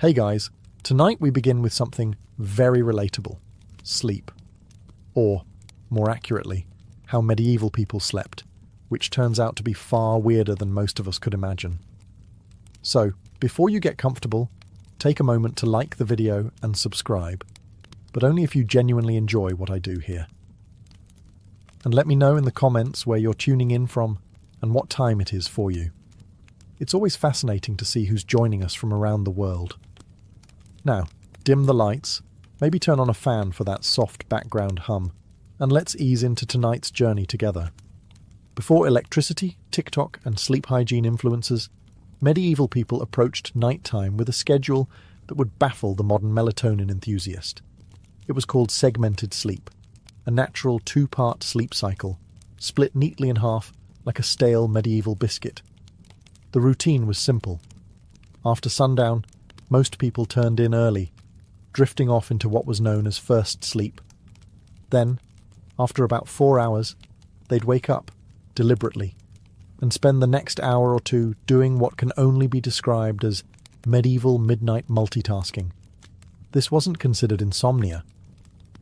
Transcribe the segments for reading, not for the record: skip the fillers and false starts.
Hey guys, tonight we begin with something very relatable: sleep. Or, more accurately, how medieval people slept, which turns out to be far weirder than most of us could imagine. So, before you get comfortable, take a moment to like the video and subscribe, but only if you genuinely enjoy what I do here. And let me know in the comments where you're tuning in from and what time it is for you. It's always fascinating to see who's joining us from around the world. Now, dim the lights, maybe turn on a fan for that soft background hum, and let's ease into tonight's journey together. Before electricity, TikTok, and sleep hygiene influences, medieval people approached nighttime with a schedule that would baffle the modern melatonin enthusiast. It was called segmented sleep, a natural two-part sleep cycle, split neatly in half like a stale medieval biscuit. The routine was simple. After sundown, most people turned in early, drifting off into what was known as first sleep. Then, after about 4 hours, they'd wake up, deliberately, and spend the next hour or two doing what can only be described as medieval midnight multitasking. This wasn't considered insomnia.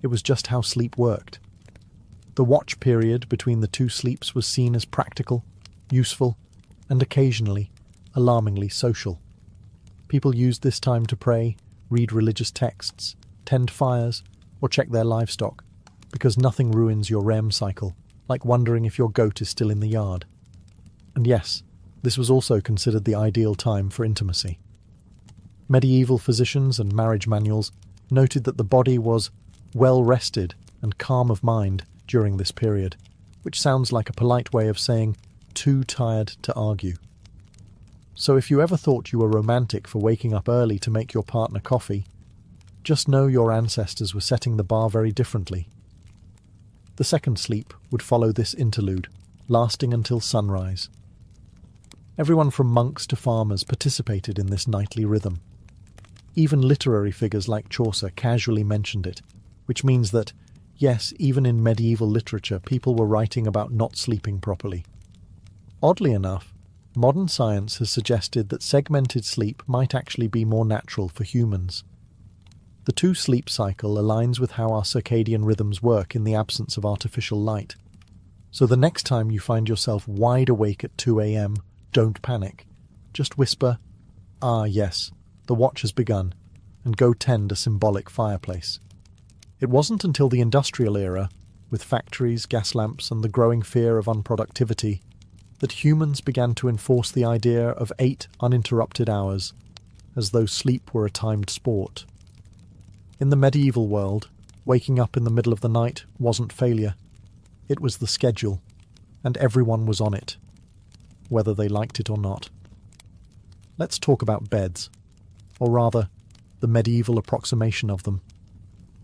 It was just how sleep worked. The watch period between the two sleeps was seen as practical, useful, and occasionally, alarmingly social. People used this time to pray, read religious texts, tend fires, or check their livestock, because nothing ruins your REM cycle, like wondering if your goat is still in the yard. And yes, this was also considered the ideal time for intimacy. Medieval physicians and marriage manuals noted that the body was well rested and calm of mind during this period, which sounds like a polite way of saying too tired to argue. So if you ever thought you were romantic for waking up early to make your partner coffee, just know your ancestors were setting the bar very differently. The second sleep would follow this interlude, lasting until sunrise. Everyone from monks to farmers participated in this nightly rhythm. Even literary figures like Chaucer casually mentioned it, which means that, yes, even in medieval literature, people were writing about not sleeping properly. Oddly enough, modern science has suggested that segmented sleep might actually be more natural for humans. The two-sleep cycle aligns with how our circadian rhythms work in the absence of artificial light. So the next time you find yourself wide awake at 2 a.m., don't panic. Just whisper, "Ah, yes, the watch has begun," and go tend a symbolic fireplace. It wasn't until the industrial era, with factories, gas lamps, and the growing fear of unproductivity, that humans began to enforce the idea of 8 uninterrupted hours, as though sleep were a timed sport. In the medieval world, waking up in the middle of the night wasn't failure. It was the schedule, and everyone was on it, whether they liked it or not. Let's talk about beds, or rather, the medieval approximation of them.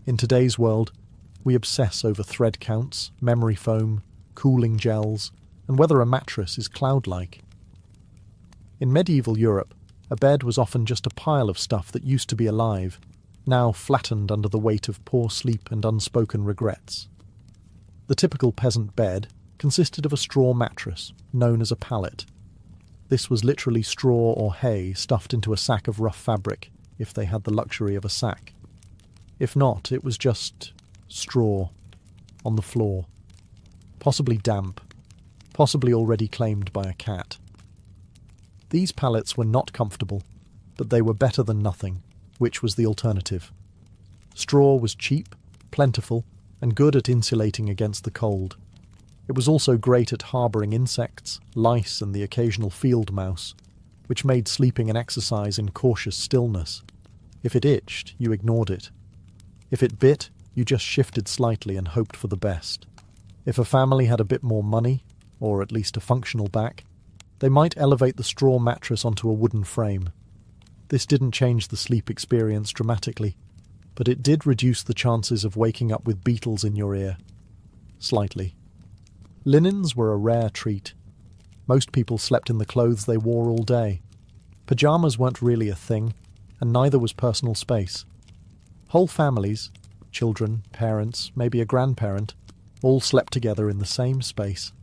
In today's world, we obsess over thread counts, memory foam, cooling gels, and whether a mattress is cloud-like. In medieval Europe, a bed was often just a pile of stuff that used to be alive, now flattened under the weight of poor sleep and unspoken regrets. The typical peasant bed consisted of a straw mattress, known as a pallet. This was literally straw or hay stuffed into a sack of rough fabric, if they had the luxury of a sack. If not, it was just straw on the floor, possibly damp, possibly already claimed by a cat. These pallets were not comfortable, but they were better than nothing, which was the alternative. Straw was cheap, plentiful, and good at insulating against the cold. It was also great at harbouring insects, lice, and the occasional field mouse, which made sleeping an exercise in cautious stillness. If it itched, you ignored it. If it bit, you just shifted slightly and hoped for the best. If a family had a bit more money, or at least a functional back, they might elevate the straw mattress onto a wooden frame. This didn't change the sleep experience dramatically, but it did reduce the chances of waking up with beetles in your ear. Slightly. Linens were a rare treat. Most people slept in the clothes they wore all day. Pyjamas weren't really a thing, and neither was personal space. Whole families, children, parents, maybe a grandparent, all slept together in the same space,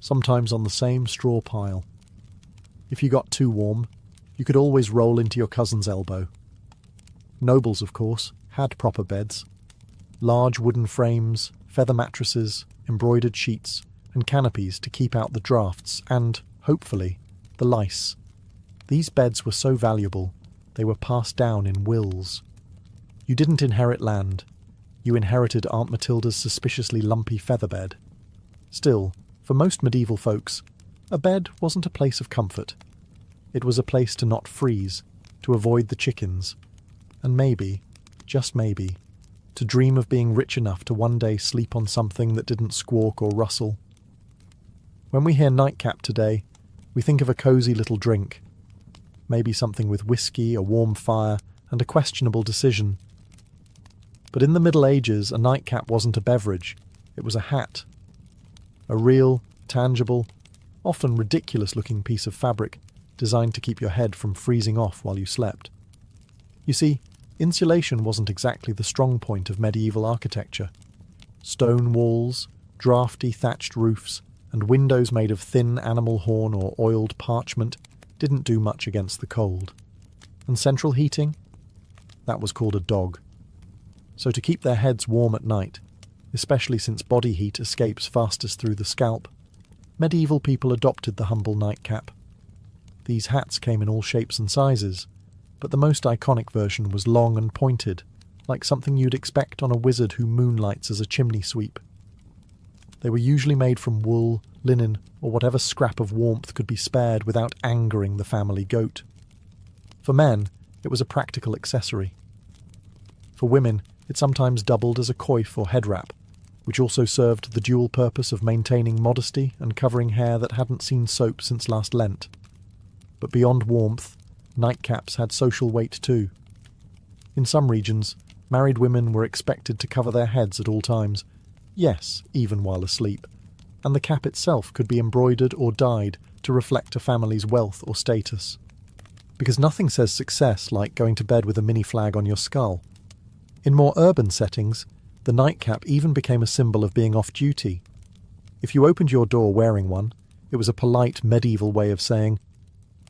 sometimes on the same straw pile. If you got too warm, you could always roll into your cousin's elbow. Nobles, of course, had proper beds. Large wooden frames, feather mattresses, embroidered sheets, and canopies to keep out the drafts and, hopefully, the lice. These beds were so valuable, they were passed down in wills. You didn't inherit land. You inherited Aunt Matilda's suspiciously lumpy feather bed. Still, for most medieval folks, a bed wasn't a place of comfort. It was a place to not freeze, to avoid the chickens, and maybe, just maybe, to dream of being rich enough to one day sleep on something that didn't squawk or rustle. When we hear nightcap today, we think of a cosy little drink, maybe something with whiskey, a warm fire, and a questionable decision. But in the Middle Ages, a nightcap wasn't a beverage, it was a hat. A real, tangible, often ridiculous-looking piece of fabric designed to keep your head from freezing off while you slept. You see, insulation wasn't exactly the strong point of medieval architecture. Stone walls, draughty thatched roofs, and windows made of thin animal horn or oiled parchment didn't do much against the cold. And central heating? That was called a dog. So to keep their heads warm at night, especially since body heat escapes fastest through the scalp, medieval people adopted the humble nightcap. These hats came in all shapes and sizes, but the most iconic version was long and pointed, like something you'd expect on a wizard who moonlights as a chimney sweep. They were usually made from wool, linen, or whatever scrap of warmth could be spared without angering the family goat. For men, it was a practical accessory. For women, it sometimes doubled as a coif or head wrap, which also served the dual purpose of maintaining modesty and covering hair that hadn't seen soap since last Lent. But beyond warmth, nightcaps had social weight too. In some regions, married women were expected to cover their heads at all times, yes, even while asleep, and the cap itself could be embroidered or dyed to reflect a family's wealth or status. Because nothing says success like going to bed with a mini flag on your skull. In more urban settings, the nightcap even became a symbol of being off-duty. If you opened your door wearing one, it was a polite medieval way of saying,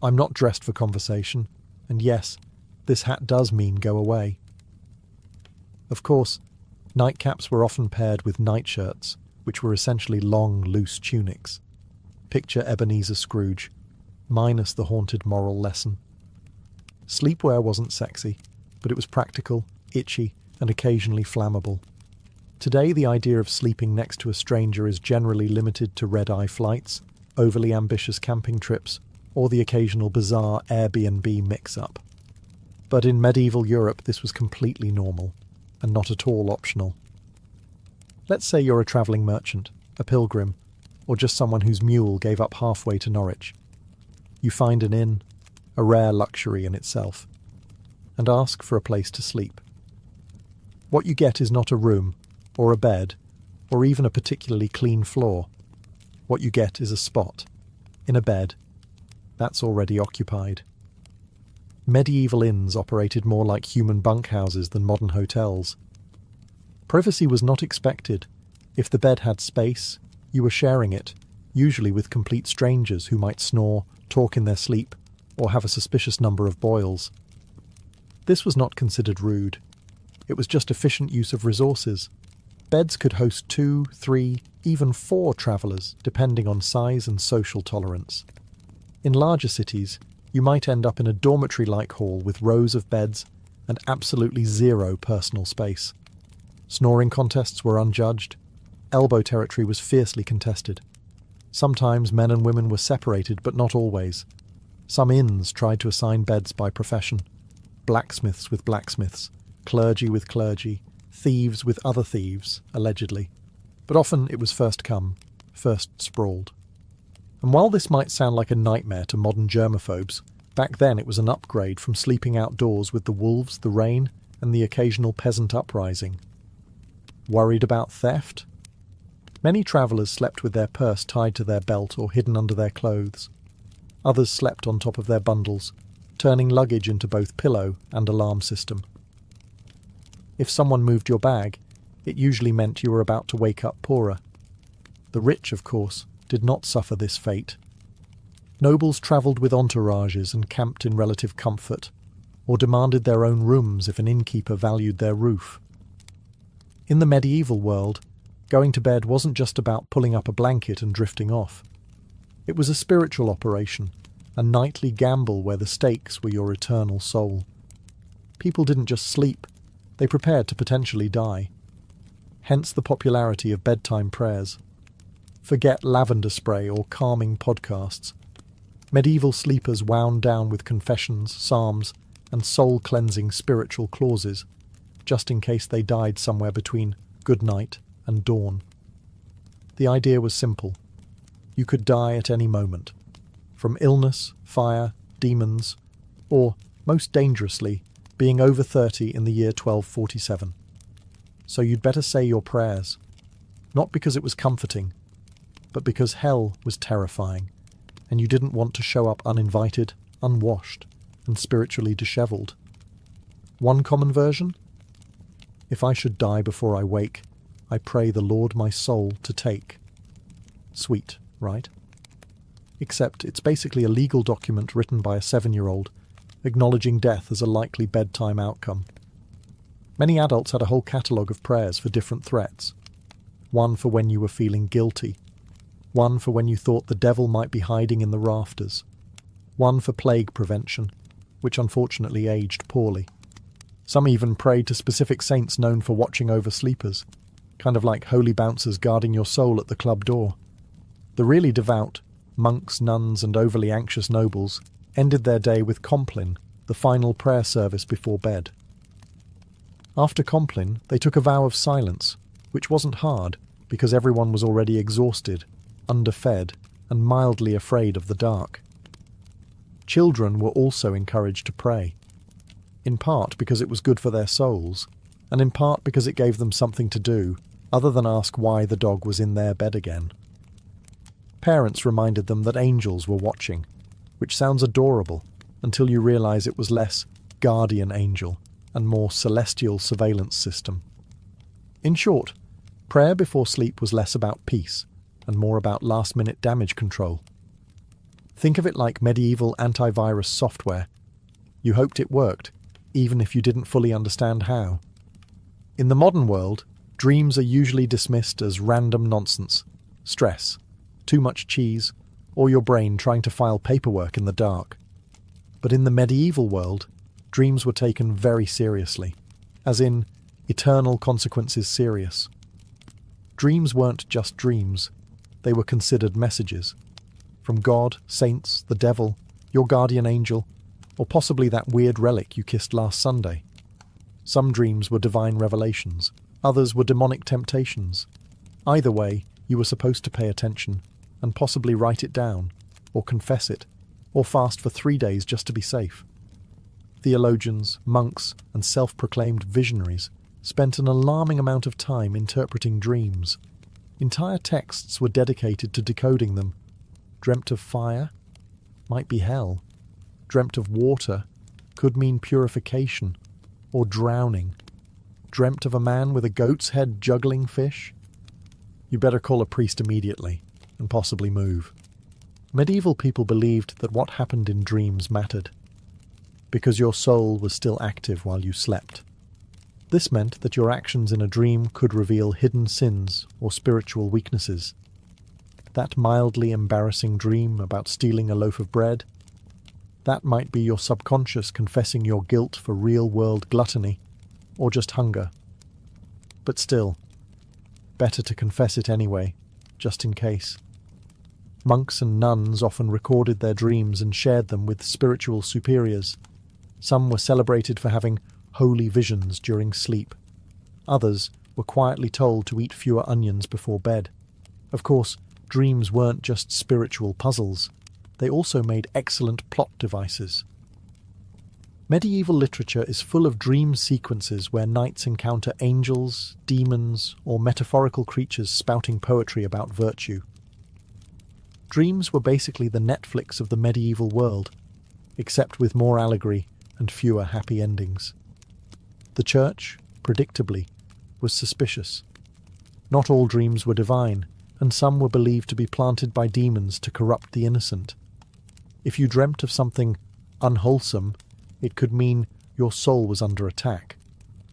"I'm not dressed for conversation, and yes, this hat does mean go away." Of course, nightcaps were often paired with nightshirts, which were essentially long, loose tunics. Picture Ebenezer Scrooge, minus the haunted moral lesson. Sleepwear wasn't sexy, but it was practical, itchy, and occasionally flammable. Today, the idea of sleeping next to a stranger is generally limited to red-eye flights, overly ambitious camping trips, or the occasional bizarre Airbnb mix-up. But in medieval Europe, this was completely normal, and not at all optional. Let's say you're a travelling merchant, a pilgrim, or just someone whose mule gave up halfway to Norwich. You find an inn, a rare luxury in itself, and ask for a place to sleep. What you get is not a room, or a bed, or even a particularly clean floor. What you get is a spot, in a bed, that's already occupied. Medieval inns operated more like human bunkhouses than modern hotels. Privacy was not expected. If the bed had space, you were sharing it, usually with complete strangers who might snore, talk in their sleep, or have a suspicious number of boils. This was not considered rude. It was just efficient use of resources. Beds could host 2, 3, even 4 travellers, depending on size and social tolerance. In larger cities, you might end up in a dormitory-like hall with rows of beds and absolutely zero personal space. Snoring contests were unjudged. Elbow territory was fiercely contested. Sometimes men and women were separated, but not always. Some inns tried to assign beds by profession. Blacksmiths with blacksmiths, clergy with clergy, thieves with other thieves, allegedly. But often it was first come, first sprawled. And while this might sound like a nightmare to modern germaphobes, back then it was an upgrade from sleeping outdoors with the wolves, the rain, and the occasional peasant uprising. Worried about theft? Many travellers slept with their purse tied to their belt or hidden under their clothes. Others slept on top of their bundles, turning luggage into both pillow and alarm system. If someone moved your bag, it usually meant you were about to wake up poorer. The rich, of course, did not suffer this fate. Nobles travelled with entourages and camped in relative comfort. or demanded their own rooms if an innkeeper valued their roof. In the medieval world, going to bed wasn't just about pulling up a blanket and drifting off. It was a spiritual operation, a nightly gamble where the stakes were your eternal soul. People didn't just sleep, they prepared to potentially die. Hence the popularity of bedtime prayers. Forget lavender spray or calming podcasts. Medieval sleepers wound down with confessions, psalms, and soul-cleansing spiritual clauses, just in case they died somewhere between good night and dawn. The idea was simple. You could die at any moment, from illness, fire, demons, or, most dangerously, being over 30 in the year 1247. So you'd better say your prayers, not because it was comforting, but because hell was terrifying, and you didn't want to show up uninvited, unwashed, and spiritually dishevelled. One common version? If I should die before I wake, I pray the Lord my soul to take. Sweet, right? Except it's basically a legal document written by a 7-year-old, acknowledging death as a likely bedtime outcome. Many adults had a whole catalogue of prayers for different threats. One for when you were feeling guilty. One for when you thought the devil might be hiding in the rafters. One for plague prevention, which unfortunately aged poorly. Some even prayed to specific saints known for watching over sleepers, kind of like holy bouncers guarding your soul at the club door. The really devout, monks, nuns, and overly anxious nobles ended their day with Compline, the final prayer service before bed. After Compline, they took a vow of silence, which wasn't hard because everyone was already exhausted, underfed, and mildly afraid of the dark. Children were also encouraged to pray, in part because it was good for their souls, and in part because it gave them something to do other than ask why the dog was in their bed again. Parents reminded them that angels were watching, which sounds adorable until you realise it was less guardian angel and more celestial surveillance system. In short, prayer before sleep was less about peace and more about last-minute damage control. Think of it like medieval antivirus software. You hoped it worked, even if you didn't fully understand how. In the modern world, dreams are usually dismissed as random nonsense, stress, too much cheese, or your brain trying to file paperwork in the dark. But in the medieval world, dreams were taken very seriously, as in eternal consequences serious. Dreams weren't just dreams, they were considered messages. From God, saints, the devil, your guardian angel, or possibly that weird relic you kissed last Sunday. Some dreams were divine revelations, others were demonic temptations. Either way, you were supposed to pay attention, and possibly write it down, or confess it, or fast for 3 days just to be safe. Theologians, monks, and self-proclaimed visionaries spent an alarming amount of time interpreting dreams. Entire texts were dedicated to decoding them. Dreamt of fire? Might be hell. Dreamt of water? Could mean purification, or drowning. Dreamt of a man with a goat's head juggling fish? You better call a priest immediately, and possibly move. Medieval people believed that what happened in dreams mattered, because your soul was still active while you slept. This meant that your actions in a dream could reveal hidden sins or spiritual weaknesses. That mildly embarrassing dream about stealing a loaf of bread, that might be your subconscious confessing your guilt for real-world gluttony, or just hunger. But still, better to confess it anyway, just in case. Monks and nuns often recorded their dreams and shared them with spiritual superiors. Some were celebrated for having holy visions during sleep. Others were quietly told to eat fewer onions before bed. Of course, dreams weren't just spiritual puzzles. They also made excellent plot devices. Medieval literature is full of dream sequences where knights encounter angels, demons, or metaphorical creatures spouting poetry about virtue. Dreams were basically the Netflix of the medieval world, except with more allegory and fewer happy endings. The church, predictably, was suspicious. Not all dreams were divine, and some were believed to be planted by demons to corrupt the innocent. If you dreamt of something unwholesome, It could mean your soul was under attack,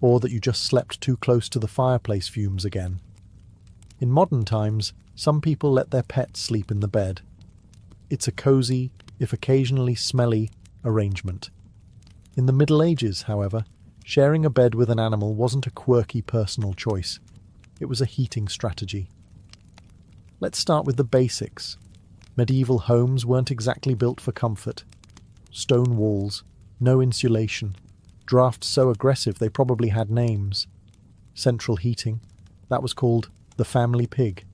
or that you just slept too close to the fireplace fumes again. In modern times, some people let their pets sleep in the bed. It's a cosy, if occasionally smelly, arrangement. In the Middle Ages, however, sharing a bed with an animal wasn't a quirky personal choice. It was a heating strategy. Let's start with the basics. Medieval homes weren't exactly built for comfort. Stone walls, no insulation, drafts so aggressive they probably had names. Central heating, that was called the family pig.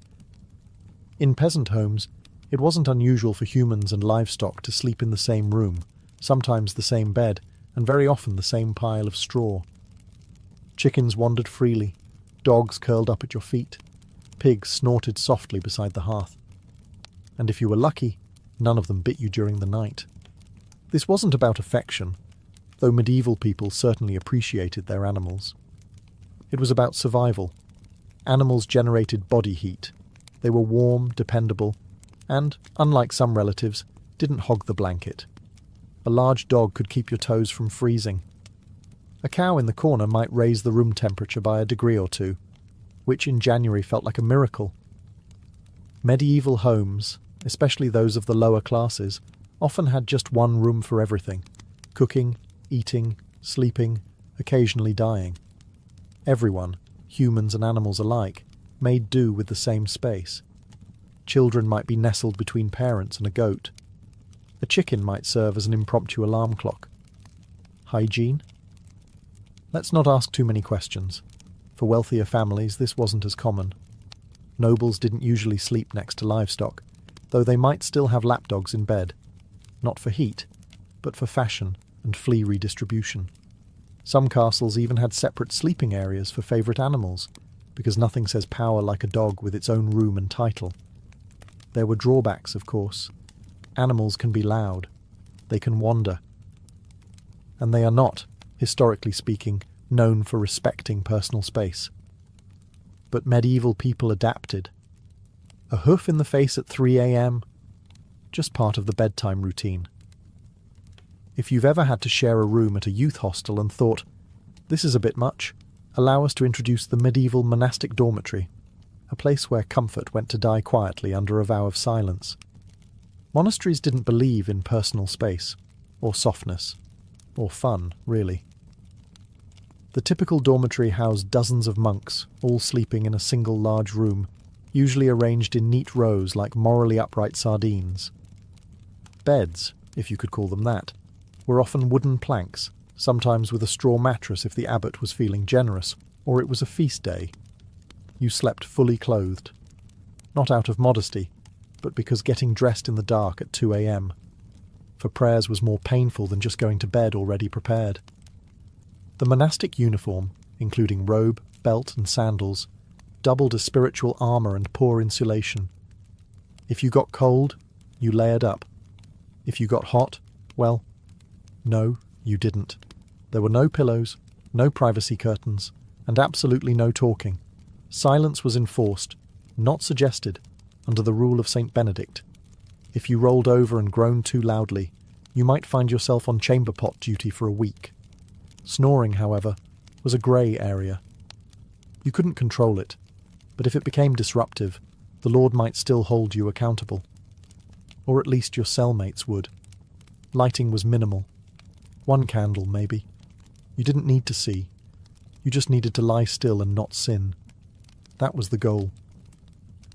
In peasant homes, it wasn't unusual for humans and livestock to sleep in the same room, sometimes the same bed, and very often the same pile of straw. Chickens wandered freely, dogs curled up at your feet, pigs snorted softly beside the hearth. And if you were lucky, none of them bit you during the night. This wasn't about affection, though medieval people certainly appreciated their animals. It was about survival. Animals generated body heat. They were warm, dependable, and, unlike some relatives, didn't hog the blanket. A large dog could keep your toes from freezing. A cow in the corner might raise the room temperature by a degree or two, which in January felt like a miracle. Medieval homes, especially those of the lower classes, often had just one room for everything: cooking, eating, sleeping, occasionally dying. Everyone, humans and animals alike, made do with the same space. Children might be nestled between parents and a goat. A chicken might serve as an impromptu alarm clock. Hygiene? Let's not ask too many questions. For wealthier families, this wasn't as common. Nobles didn't usually sleep next to livestock, though they might still have lapdogs in bed. Not for heat, but for fashion and flea redistribution. Some castles even had separate sleeping areas for favourite animals, because nothing says power like a dog with its own room and title. There were drawbacks, of course. Animals can be loud. They can wander. And they are not, historically speaking, known for respecting personal space. But medieval people adapted. A hoof in the face at 3 a.m? Just part of the bedtime routine. If you've ever had to share a room at a youth hostel and thought, this is a bit much, allow us to introduce the medieval monastic dormitory, a place where comfort went to die quietly under a vow of silence. Monasteries didn't believe in personal space, or softness, or fun, really. The typical dormitory housed dozens of monks, all sleeping in a single large room, usually arranged in neat rows like morally upright sardines. Beds, if you could call them that, were often wooden planks, sometimes with a straw mattress if the abbot was feeling generous, or it was a feast day. You slept fully clothed. Not out of modesty, but because getting dressed in the dark at 2 a.m. for prayers was more painful than just going to bed already prepared. The monastic uniform, including robe, belt and sandals, doubled as spiritual armour and poor insulation. If you got cold, you layered up. If you got hot, well, no, you didn't. There were no pillows, no privacy curtains, and absolutely no talking. Silence was enforced, not suggested, under the rule of St. Benedict. If you rolled over and groaned too loudly, you might find yourself on chamber pot duty for a week. Snoring, however, was a grey area. You couldn't control it, but if it became disruptive, the Lord might still hold you accountable. Or at least your cellmates would. Lighting was minimal. 1 candle, maybe. You didn't need to see. You just needed to lie still and not sin. That was the goal.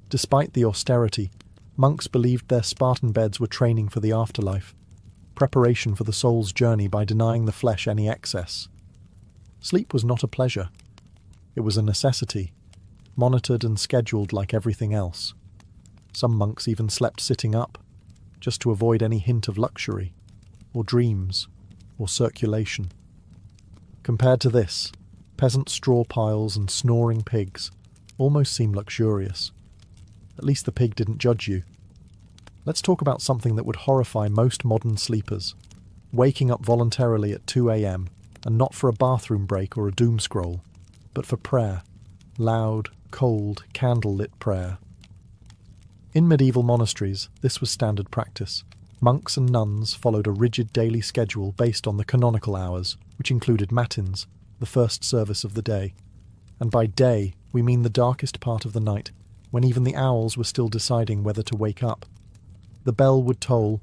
Despite the austerity, monks believed their Spartan beds were training for the afterlife, preparation for the soul's journey by denying the flesh any excess. Sleep was not a pleasure. It was a necessity, monitored and scheduled like everything else. Some monks even slept sitting up, just to avoid any hint of luxury, or dreams, or circulation. Compared to this, peasant straw piles and snoring pigs almost seem luxurious. At least the pig didn't judge you. Let's talk about something that would horrify most modern sleepers: waking up voluntarily at 2 a.m, and not for a bathroom break or a doom scroll, but for prayer. Loud, cold, candle-lit prayer. In medieval monasteries, this was standard practice. Monks and nuns followed a rigid daily schedule based on the canonical hours, which included matins, the first service of the day. And by day, we mean the darkest part of the night, when even the owls were still deciding whether to wake up. The bell would toll,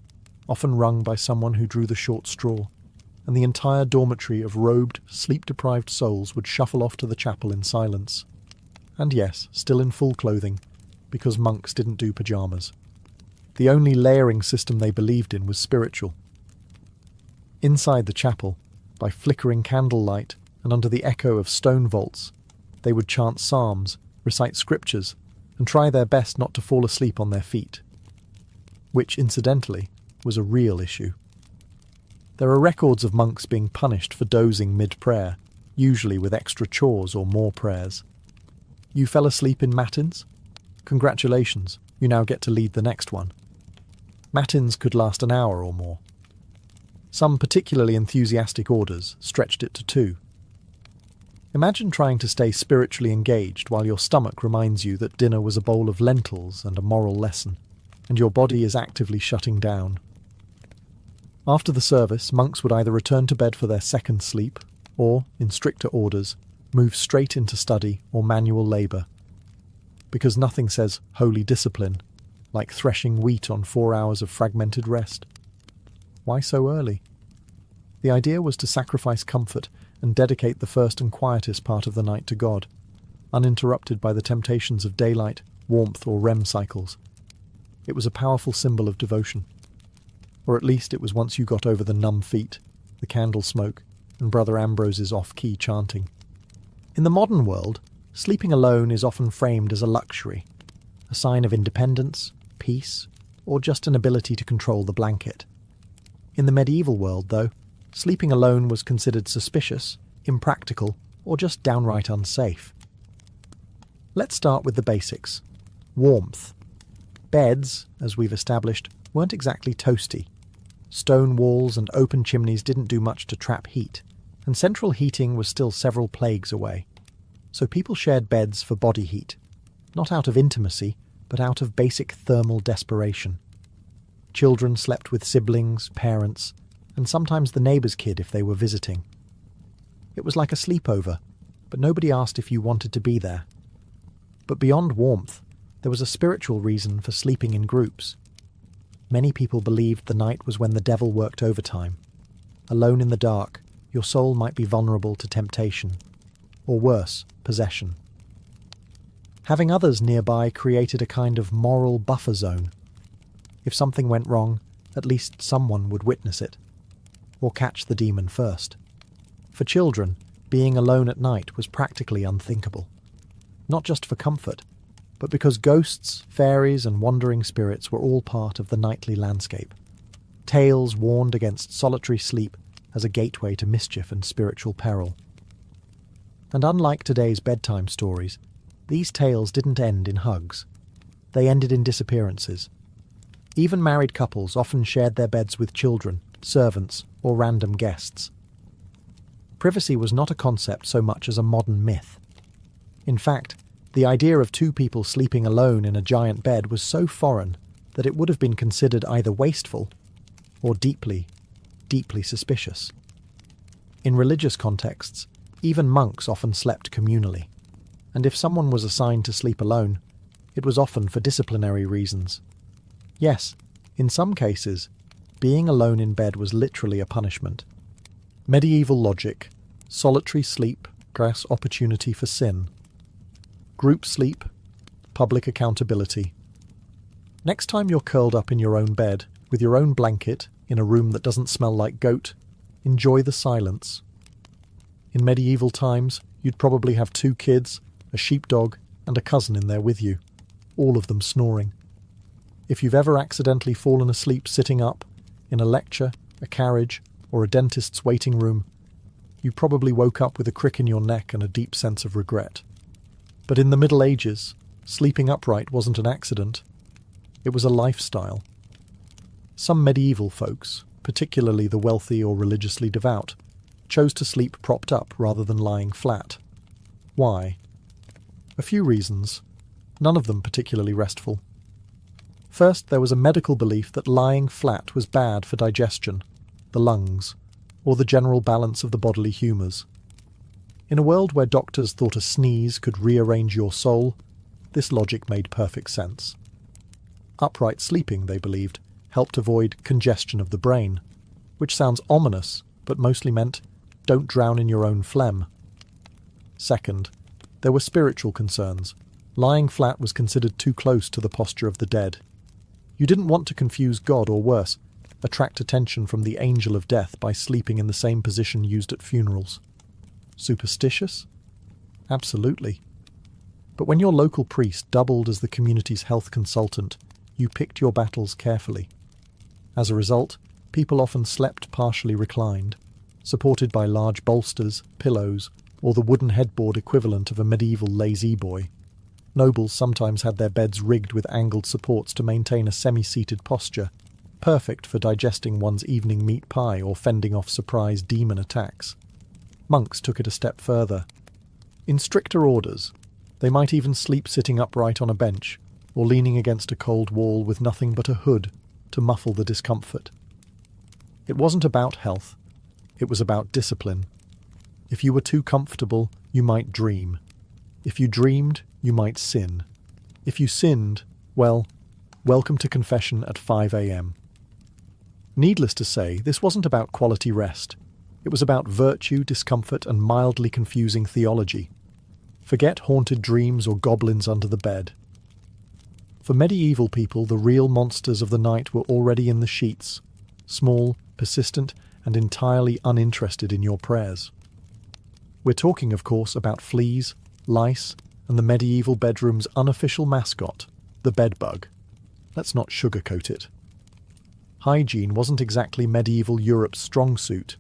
often rung by someone who drew the short straw, and the entire dormitory of robed, sleep-deprived souls would shuffle off to the chapel in silence. And yes, still in full clothing, because monks didn't do pyjamas. The only layering system they believed in was spiritual. Inside the chapel, by flickering candlelight and under the echo of stone vaults, they would chant psalms, recite scriptures, and try their best not to fall asleep on their feet. Which, incidentally, was a real issue. There are records of monks being punished for dozing mid-prayer, usually with extra chores or more prayers. You fell asleep in matins? Congratulations, you now get to lead the next one. Matins could last an hour or more. Some particularly enthusiastic orders stretched it to 2. Imagine trying to stay spiritually engaged while your stomach reminds you that dinner was a bowl of lentils and a moral lesson, and your body is actively shutting down. After the service, monks would either return to bed for their second sleep, or, in stricter orders, move straight into study or manual labour. Because nothing says holy discipline like threshing wheat on 4 hours of fragmented rest. Why so early? The idea was to sacrifice comfort and dedicate the first and quietest part of the night to God, uninterrupted by the temptations of daylight, warmth, or REM cycles. It was a powerful symbol of devotion. Or at least it was once you got over the numb feet, the candle smoke, and Brother Ambrose's off-key chanting. In the modern world, sleeping alone is often framed as a luxury, a sign of independence, peace, or just an ability to control the blanket. In the medieval world, though, sleeping alone was considered suspicious, impractical, or just downright unsafe. Let's start with the basics. Warmth. Beds, as we've established, weren't exactly toasty. Stone walls and open chimneys didn't do much to trap heat, and central heating was still several plagues away. So people shared beds for body heat, not out of intimacy, but out of basic thermal desperation. Children slept with siblings, parents, and sometimes the neighbour's kid if they were visiting. It was like a sleepover, but nobody asked if you wanted to be there. But beyond warmth, there was a spiritual reason for sleeping in groups. Many people believed the night was when the devil worked overtime. Alone in the dark, your soul might be vulnerable to temptation, or worse, possession. Having others nearby created a kind of moral buffer zone. If something went wrong, at least someone would witness it, or catch the demon first. For children, being alone at night was practically unthinkable. Not just for comfort, but because ghosts, fairies, and wandering spirits were all part of the nightly landscape. Tales warned against solitary sleep as a gateway to mischief and spiritual peril. And unlike today's bedtime stories, these tales didn't end in hugs. They ended in disappearances. Even married couples often shared their beds with children, servants, or random guests. Privacy was not a concept so much as a modern myth. In fact, the idea of 2 people sleeping alone in a giant bed was so foreign that it would have been considered either wasteful or deeply, deeply suspicious. In religious contexts, even monks often slept communally, and if someone was assigned to sleep alone, it was often for disciplinary reasons. Yes, in some cases, being alone in bed was literally a punishment. Medieval logic, solitary sleep, grass opportunity for sin. Group sleep, public accountability. Next time you're curled up in your own bed, with your own blanket, in a room that doesn't smell like goat, enjoy the silence. In medieval times, you'd probably have 2 kids, a sheepdog, and a cousin in there with you, all of them snoring. If you've ever accidentally fallen asleep sitting up, in a lecture, a carriage, or a dentist's waiting room, you probably woke up with a crick in your neck and a deep sense of regret. But in the Middle Ages, sleeping upright wasn't an accident. It was a lifestyle. Some medieval folks, particularly the wealthy or religiously devout, chose to sleep propped up rather than lying flat. Why? A few reasons, none of them particularly restful. First, there was a medical belief that lying flat was bad for digestion, the lungs, or the general balance of the bodily humours. In a world where doctors thought a sneeze could rearrange your soul, this logic made perfect sense. Upright sleeping, they believed, helped avoid congestion of the brain, which sounds ominous, but mostly meant don't drown in your own phlegm. Second, there were spiritual concerns. Lying flat was considered too close to the posture of the dead. You didn't want to confuse God, or worse, attract attention from the angel of death by sleeping in the same position used at funerals. Superstitious? Absolutely. But when your local priest doubled as the community's health consultant, you picked your battles carefully. As a result, people often slept partially reclined, supported by large bolsters, pillows, or the wooden headboard equivalent of a medieval lazy-boy. Nobles sometimes had their beds rigged with angled supports to maintain a semi-seated posture, perfect for digesting one's evening meat pie or fending off surprise demon attacks. Monks took it a step further. In stricter orders, they might even sleep sitting upright on a bench, or leaning against a cold wall with nothing but a hood to muffle the discomfort. It wasn't about health, it was about discipline. If you were too comfortable, you might dream. If you dreamed, you might sin. If you sinned, well, welcome to confession at 5 a.m. Needless to say, this wasn't about quality rest. It was about virtue, discomfort, and mildly confusing theology. Forget haunted dreams or goblins under the bed. For medieval people, the real monsters of the night were already in the sheets, small, persistent, and entirely uninterested in your prayers. We're talking, of course, about fleas, lice, and the medieval bedroom's unofficial mascot, the bedbug. Let's not sugarcoat it. Hygiene wasn't exactly medieval Europe's strong suit.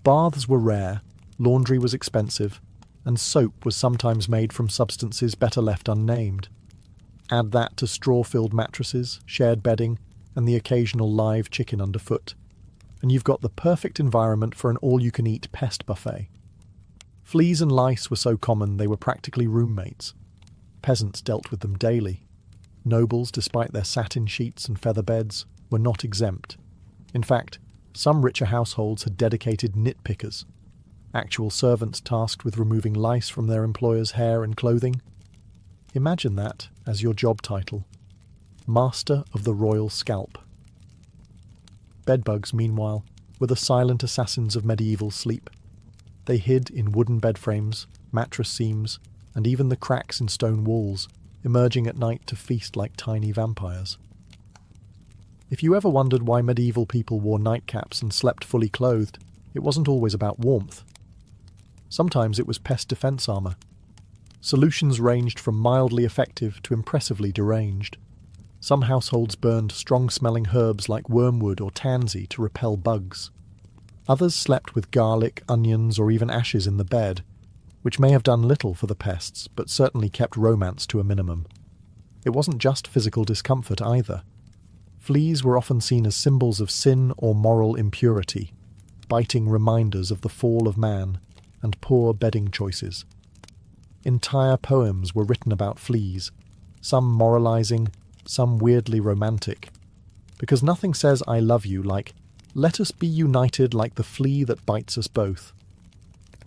Baths were rare, laundry was expensive, and soap was sometimes made from substances better left unnamed. Add that to straw-filled mattresses, shared bedding, and the occasional live chicken underfoot, and you've got the perfect environment for an all-you-can-eat pest buffet. Fleas and lice were so common they were practically roommates. Peasants dealt with them daily. Nobles, despite their satin sheets and feather beds, were not exempt. In fact, some richer households had dedicated nitpickers, actual servants tasked with removing lice from their employers' hair and clothing. Imagine that as your job title. Master of the Royal Scalp. Bedbugs, meanwhile, were the silent assassins of medieval sleep. They hid in wooden bed frames, mattress seams, and even the cracks in stone walls, emerging at night to feast like tiny vampires. If you ever wondered why medieval people wore nightcaps and slept fully clothed, it wasn't always about warmth. Sometimes it was pest defense armor. Solutions ranged from mildly effective to impressively deranged. Some households burned strong-smelling herbs like wormwood or tansy to repel bugs. Others slept with garlic, onions, or even ashes in the bed, which may have done little for the pests, but certainly kept romance to a minimum. It wasn't just physical discomfort either. Fleas were often seen as symbols of sin or moral impurity, biting reminders of the fall of man and poor bedding choices. Entire poems were written about fleas, some moralizing, some weirdly romantic, because nothing says I love you like, let us be united like the flea that bites us both.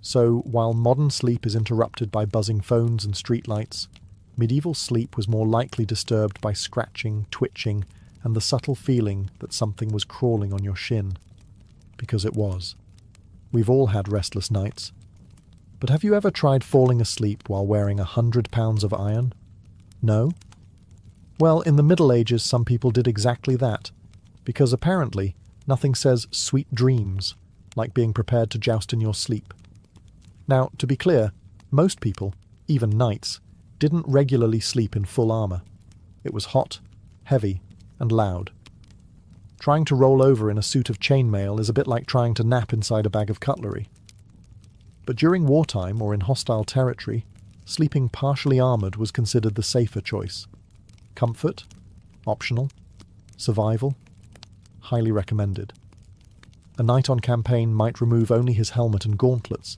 So, while modern sleep is interrupted by buzzing phones and streetlights, medieval sleep was more likely disturbed by scratching, twitching, and the subtle feeling that something was crawling on your shin. Because it was. We've all had restless nights. But have you ever tried falling asleep while wearing 100 pounds of iron? No? Well, in the Middle Ages some people did exactly that, because apparently nothing says sweet dreams like being prepared to joust in your sleep. Now, to be clear, most people, even knights, didn't regularly sleep in full armour. It was hot, heavy, and loud. Trying to roll over in a suit of chainmail is a bit like trying to nap inside a bag of cutlery. But during wartime or in hostile territory, sleeping partially armoured was considered the safer choice. Comfort? Optional. Survival? Highly recommended. A knight on campaign might remove only his helmet and gauntlets,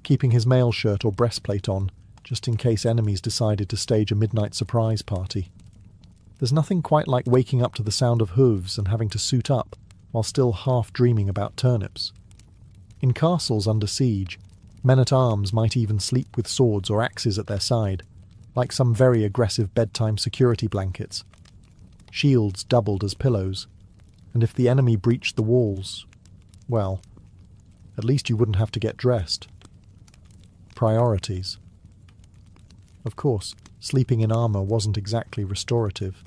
keeping his mail shirt or breastplate on, just in case enemies decided to stage a midnight surprise party. There's nothing quite like waking up to the sound of hooves and having to suit up while still half dreaming about turnips. In castles under siege, men-at-arms might even sleep with swords or axes at their side, like some very aggressive bedtime security blankets. Shields doubled as pillows, and if the enemy breached the walls, well, at least you wouldn't have to get dressed. Priorities. Of course, sleeping in armour wasn't exactly restorative.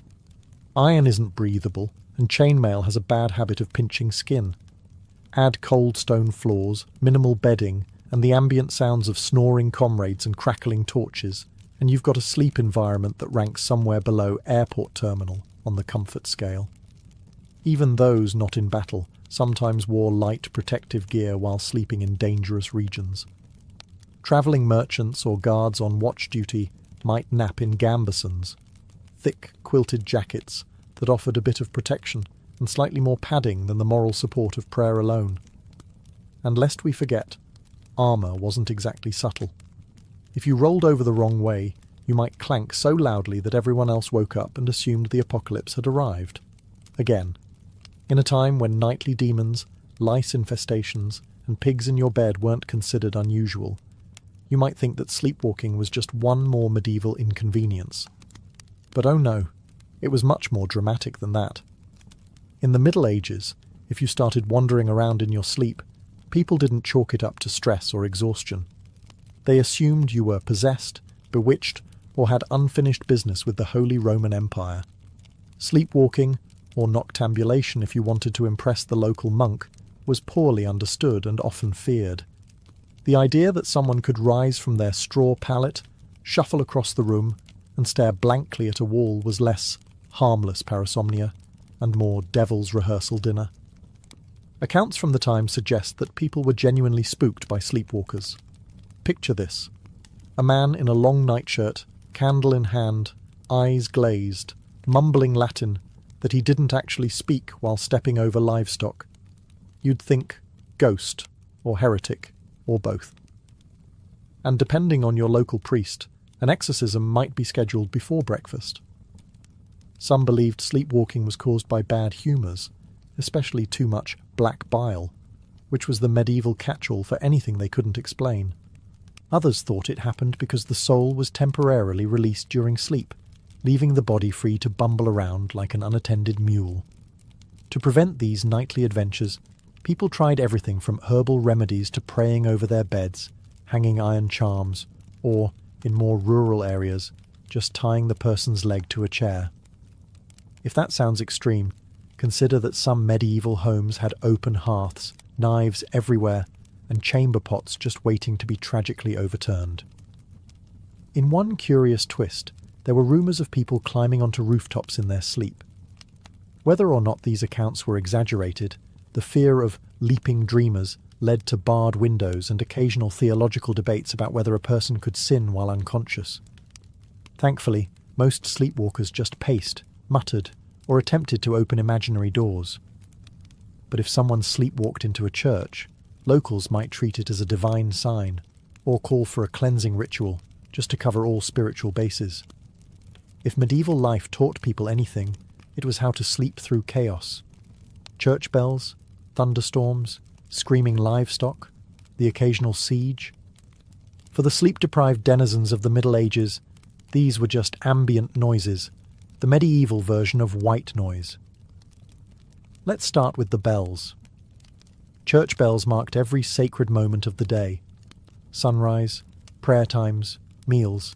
Iron isn't breathable, and chainmail has a bad habit of pinching skin. Add cold stone floors, minimal bedding, and the ambient sounds of snoring comrades and crackling torches, and you've got a sleep environment that ranks somewhere below airport terminal on the comfort scale. Even those not in battle sometimes wore light protective gear while sleeping in dangerous regions. Travelling merchants or guards on watch duty might nap in gambesons, thick quilted jackets that offered a bit of protection and slightly more padding than the moral support of prayer alone. And lest we forget, armour wasn't exactly subtle. If you rolled over the wrong way, you might clank so loudly that everyone else woke up and assumed the apocalypse had arrived. Again, in a time when nightly demons, lice infestations, and pigs in your bed weren't considered unusual, you might think that sleepwalking was just one more medieval inconvenience. But oh no, it was much more dramatic than that. In the Middle Ages, if you started wandering around in your sleep, people didn't chalk it up to stress or exhaustion. They assumed you were possessed, bewitched, or had unfinished business with the Holy Roman Empire. Sleepwalking, or noctambulation if you wanted to impress the local monk, was poorly understood and often feared. The idea that someone could rise from their straw pallet, shuffle across the room, and stare blankly at a wall was less harmless parasomnia and more devil's rehearsal dinner. Accounts from the time suggest that people were genuinely spooked by sleepwalkers. Picture this: a man in a long nightshirt, candle in hand, eyes glazed, mumbling Latin that he didn't actually speak while stepping over livestock. You'd think ghost or heretic or both. And depending on your local priest, an exorcism might be scheduled before breakfast. Some believed sleepwalking was caused by bad humours, especially too much black bile, which was the medieval catch-all for anything they couldn't explain. Others thought it happened because the soul was temporarily released during sleep, leaving the body free to bumble around like an unattended mule. To prevent these nightly adventures, people tried everything from herbal remedies to praying over their beds, hanging iron charms, or, in more rural areas, just tying the person's leg to a chair. If that sounds extreme, consider that some medieval homes had open hearths, knives everywhere, and chamber pots just waiting to be tragically overturned. In one curious twist, there were rumours of people climbing onto rooftops in their sleep. Whether or not these accounts were exaggerated, the fear of leaping dreamers led to barred windows and occasional theological debates about whether a person could sin while unconscious. Thankfully, most sleepwalkers just paced, muttered, or attempted to open imaginary doors. But if someone sleepwalked into a church, locals might treat it as a divine sign, or call for a cleansing ritual, just to cover all spiritual bases. If medieval life taught people anything, it was how to sleep through chaos. Church bells, thunderstorms, screaming livestock, the occasional siege. For the sleep-deprived denizens of the Middle Ages, these were just ambient noises, the medieval version of white noise. Let's start with the bells. Church bells marked every sacred moment of the day: sunrise, prayer times, meals,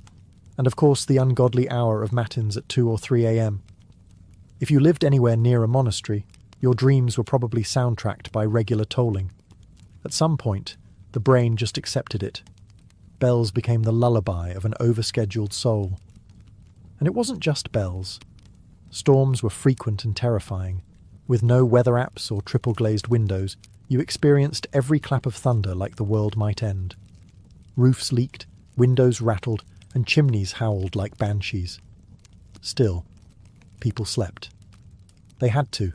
and of course the ungodly hour of matins at 2 or 3 a.m. If you lived anywhere near a monastery, your dreams were probably soundtracked by regular tolling. At some point, the brain just accepted it. Bells became the lullaby of an overscheduled soul. And it wasn't just bells. Storms were frequent and terrifying. With no weather apps or triple-glazed windows, you experienced every clap of thunder like the world might end. Roofs leaked, windows rattled, and chimneys howled like banshees. Still, people slept. They had to.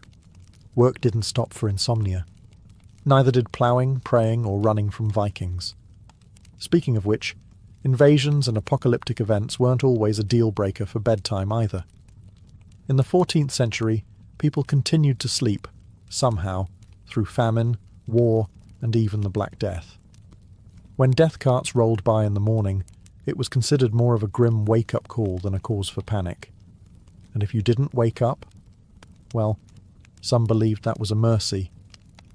Work didn't stop for insomnia. Neither did ploughing, praying, or running from Vikings. Speaking of which, invasions and apocalyptic events weren't always a deal-breaker for bedtime either. In the 14th century, people continued to sleep, somehow, through famine, war, and even the Black Death. When death carts rolled by in the morning, it was considered more of a grim wake-up call than a cause for panic. And if you didn't wake up, well, some believed that was a mercy.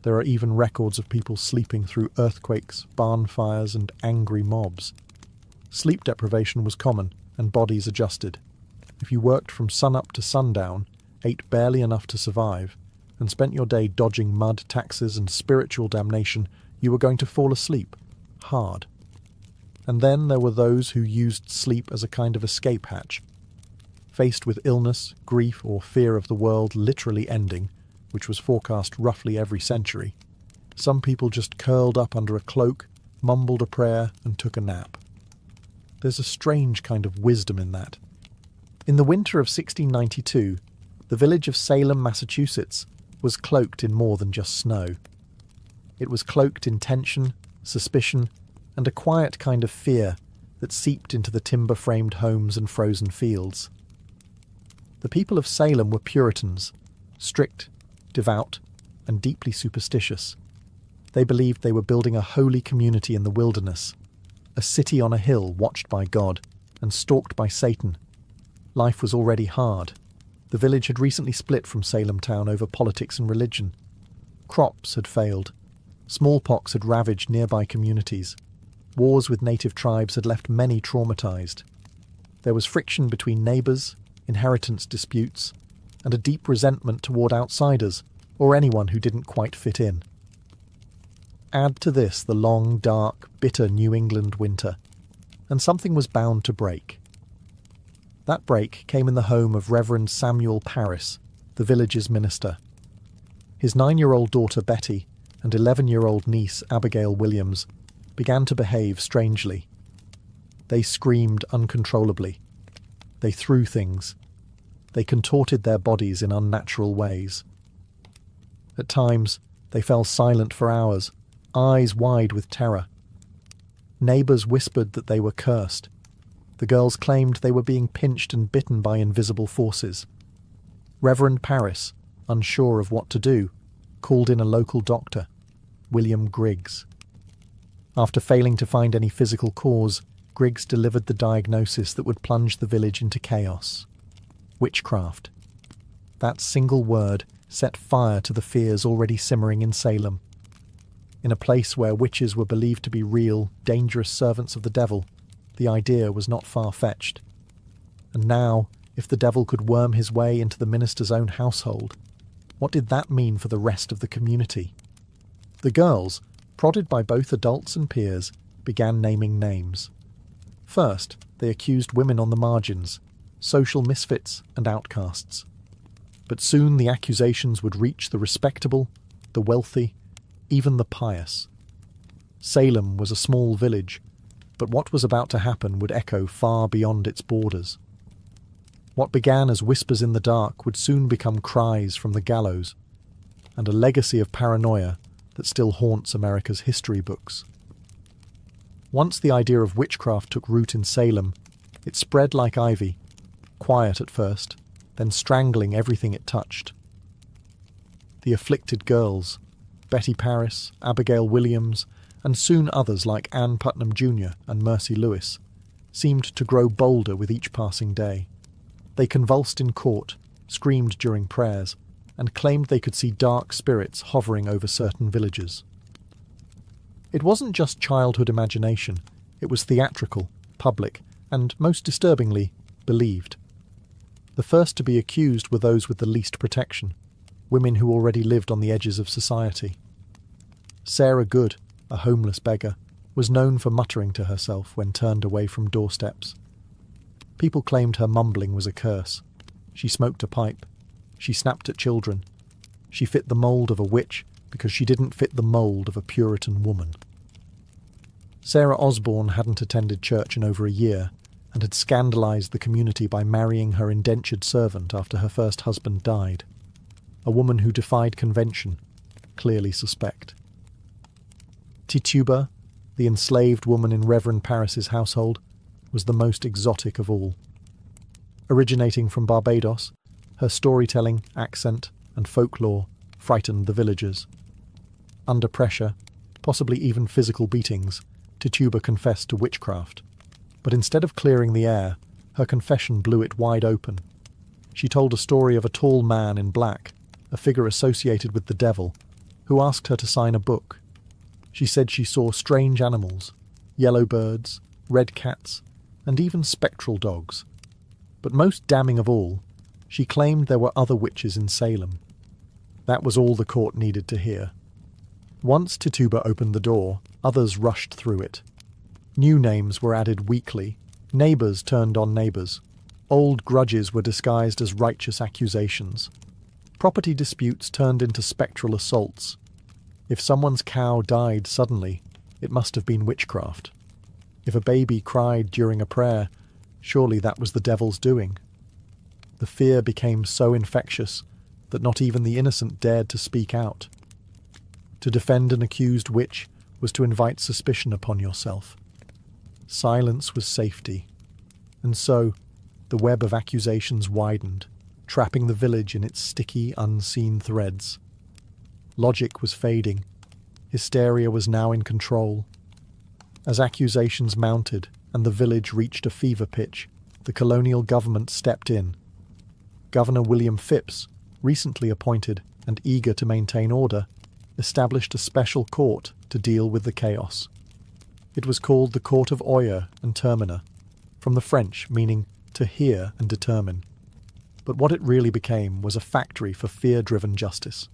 There are even records of people sleeping through earthquakes, barn fires, and angry mobs. Sleep deprivation was common, and bodies adjusted. If you worked from sunup to sundown, ate barely enough to survive, and spent your day dodging mud, taxes, and spiritual damnation, you were going to fall asleep. Hard. And then there were those who used sleep as a kind of escape hatch. Faced with illness, grief, or fear of the world literally ending, which was forecast roughly every century, some people just curled up under a cloak, mumbled a prayer, and took a nap. There's a strange kind of wisdom in that. In the winter of 1692, the village of Salem, Massachusetts, was cloaked in more than just snow. It was cloaked in tension, suspicion, and a quiet kind of fear that seeped into the timber-framed homes and frozen fields. The people of Salem were Puritans, strict, devout, and deeply superstitious. They believed they were building a holy community in the wilderness, a city on a hill watched by God and stalked by Satan. Life was already hard. The village had recently split from Salem town over politics and religion. Crops had failed. Smallpox had ravaged nearby communities. Wars with native tribes had left many traumatized. There was friction between neighbors, inheritance disputes, and a deep resentment toward outsiders, or anyone who didn't quite fit in. Add to this the long, dark, bitter New England winter, and something was bound to break. That break came in the home of Reverend Samuel Parris, the village's minister. His 9-year-old daughter Betty and 11-year-old niece Abigail Williams began to behave strangely. They screamed uncontrollably. They threw things. They contorted their bodies in unnatural ways. At times, they fell silent for hours, eyes wide with terror. Neighbours whispered that they were cursed. The girls claimed they were being pinched and bitten by invisible forces. Reverend Parris, unsure of what to do, called in a local doctor, William Griggs. After failing to find any physical cause, Griggs delivered the diagnosis that would plunge the village into chaos. Witchcraft. That single word set fire to the fears already simmering in Salem. In a place where witches were believed to be real, dangerous servants of the devil, the idea was not far-fetched. And now, if the devil could worm his way into the minister's own household, what did that mean for the rest of the community? The girls, prodded by both adults and peers, began naming names. First, they accused women on the margins, social misfits and outcasts. But soon the accusations would reach the respectable, the wealthy, even the pious. Salem was a small village, but what was about to happen would echo far beyond its borders. What began as whispers in the dark would soon become cries from the gallows, and a legacy of paranoia that still haunts America's history books. Once the idea of witchcraft took root in Salem, it spread like ivy, quiet at first, then strangling everything it touched. The afflicted girls, Betty Parris, Abigail Williams, and soon others like Ann Putnam Jr. and Mercy Lewis, seemed to grow bolder with each passing day. They convulsed in court, screamed during prayers, and claimed they could see dark spirits hovering over certain villages. It wasn't just childhood imagination, it was theatrical, public, and, most disturbingly, believed. The first to be accused were those with the least protection, women who already lived on the edges of society. Sarah Good, a homeless beggar, was known for muttering to herself when turned away from doorsteps. People claimed her mumbling was a curse. She smoked a pipe. She snapped at children. She fit the mould of a witch because she didn't fit the mould of a Puritan woman. Sarah Osborne hadn't attended church in over a year and had scandalised the community by marrying her indentured servant after her first husband died. A woman who defied convention, clearly suspect. Tituba, the enslaved woman in Reverend Parris's household, was the most exotic of all. Originating from Barbados, Her storytelling, accent, and folklore frightened the villagers. Under pressure, possibly even physical beatings, Tituba confessed to witchcraft. But instead of clearing the air, her confession blew it wide open. She told a story of a tall man in black, a figure associated with the devil, who asked her to sign a book. She said she saw strange animals, yellow birds, red cats, and even spectral dogs. But most damning of all, she claimed there were other witches in Salem. That was all the court needed to hear. Once Tituba opened the door, others rushed through it. New names were added weekly. Neighbours turned on neighbours. Old grudges were disguised as righteous accusations. Property disputes turned into spectral assaults. If someone's cow died suddenly, it must have been witchcraft. If a baby cried during a prayer, surely that was the devil's doing. The fear became so infectious that not even the innocent dared to speak out. To defend an accused witch was to invite suspicion upon yourself. Silence was safety. And so, the web of accusations widened, trapping the village in its sticky, unseen threads. Logic was fading. Hysteria was now in control. As accusations mounted and the village reached a fever pitch, the colonial government stepped in. Governor William Phipps, recently appointed and eager to maintain order, established a special court to deal with the chaos. It was called the Court of Oyer and Terminer, from the French meaning to hear and determine. But what it really became was a factory for fear-driven justice.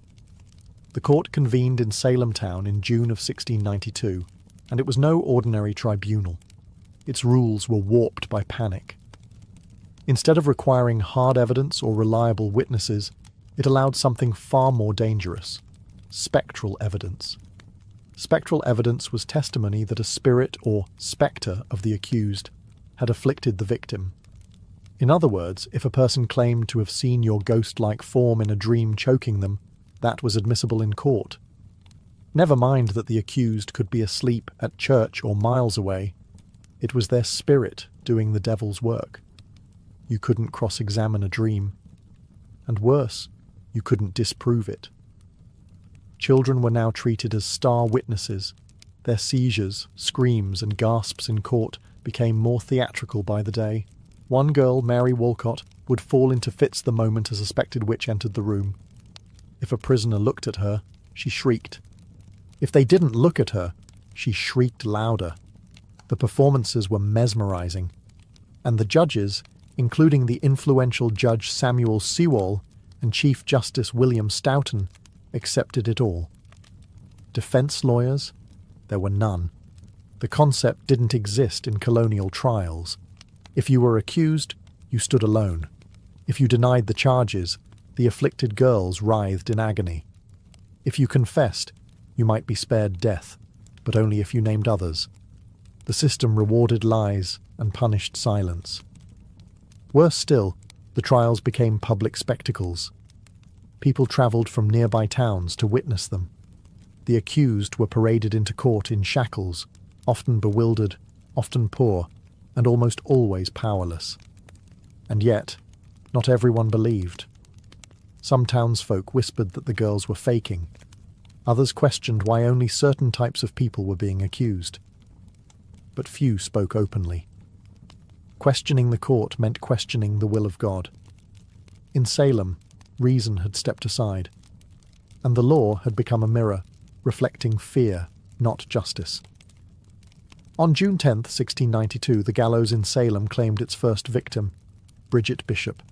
The court convened in Salem town in June of 1692, and it was no ordinary tribunal. Its rules were warped by panic. Instead of requiring hard evidence or reliable witnesses, it allowed something far more dangerous: spectral evidence. Spectral evidence was testimony that a spirit or spectre of the accused had afflicted the victim. In other words, if a person claimed to have seen your ghost-like form in a dream choking them, that was admissible in court. Never mind that the accused could be asleep at church or miles away. It was their spirit doing the devil's work. You couldn't cross-examine a dream. And worse, you couldn't disprove it. Children were now treated as star witnesses. Their seizures, screams, and gasps in court became more theatrical by the day. One girl, Mary Walcott, would fall into fits the moment a suspected witch entered the room. If a prisoner looked at her, she shrieked. If they didn't look at her, she shrieked louder. The performances were mesmerizing, and the judges, including the influential Judge Samuel Sewall and Chief Justice William Stoughton, accepted it all. Defense lawyers? There were none. The concept didn't exist in colonial trials. If you were accused, you stood alone. If you denied the charges, the afflicted girls writhed in agony. If you confessed, you might be spared death, but only if you named others. The system rewarded lies and punished silence. Worse still, the trials became public spectacles. People travelled from nearby towns to witness them. The accused were paraded into court in shackles, often bewildered, often poor, and almost always powerless. And yet, not everyone believed. Some townsfolk whispered that the girls were faking. Others questioned why only certain types of people were being accused. But few spoke openly. Questioning the court meant questioning the will of God. In Salem, reason had stepped aside, and the law had become a mirror, reflecting fear, not justice. On June 10, 1692, the gallows in Salem claimed its first victim, Bridget Bishop.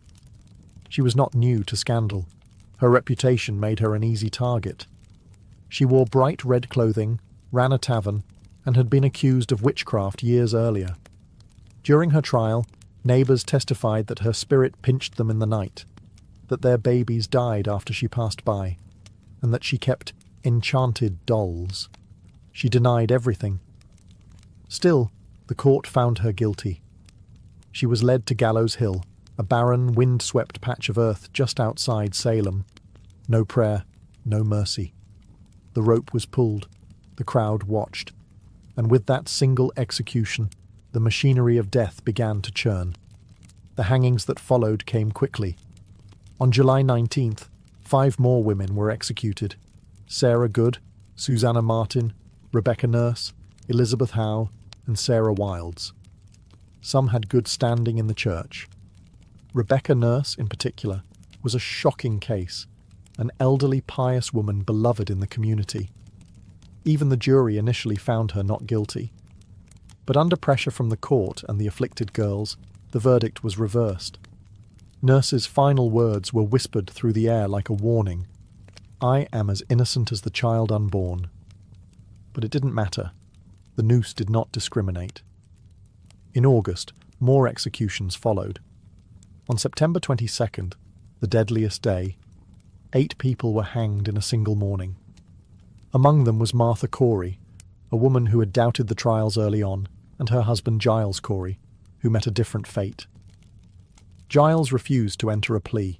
She was not new to scandal. Her reputation made her an easy target. She wore bright red clothing, ran a tavern, and had been accused of witchcraft years earlier. During her trial, neighbours testified that her spirit pinched them in the night, that their babies died after she passed by, and that she kept enchanted dolls. She denied everything. Still, the court found her guilty. She was led to Gallows Hill, a barren, wind-swept patch of earth just outside Salem. No prayer, no mercy. The rope was pulled, the crowd watched, and with that single execution, the machinery of death began to churn. The hangings that followed came quickly. On July 19th, 5 more women were executed: Sarah Good, Susanna Martin, Rebecca Nurse, Elizabeth Howe, and Sarah Wilds. Some had good standing in the church. Rebecca Nurse, in particular, was a shocking case, an elderly, pious woman beloved in the community. Even the jury initially found her not guilty. But under pressure from the court and the afflicted girls, the verdict was reversed. Nurse's final words were whispered through the air like a warning: "I am as innocent as the child unborn." But it didn't matter. The noose did not discriminate. In August, more executions followed. On September 22nd, the deadliest day, 8 people were hanged in a single morning. Among them was Martha Corey, a woman who had doubted the trials early on, and her husband Giles Corey, who met a different fate. Giles refused to enter a plea.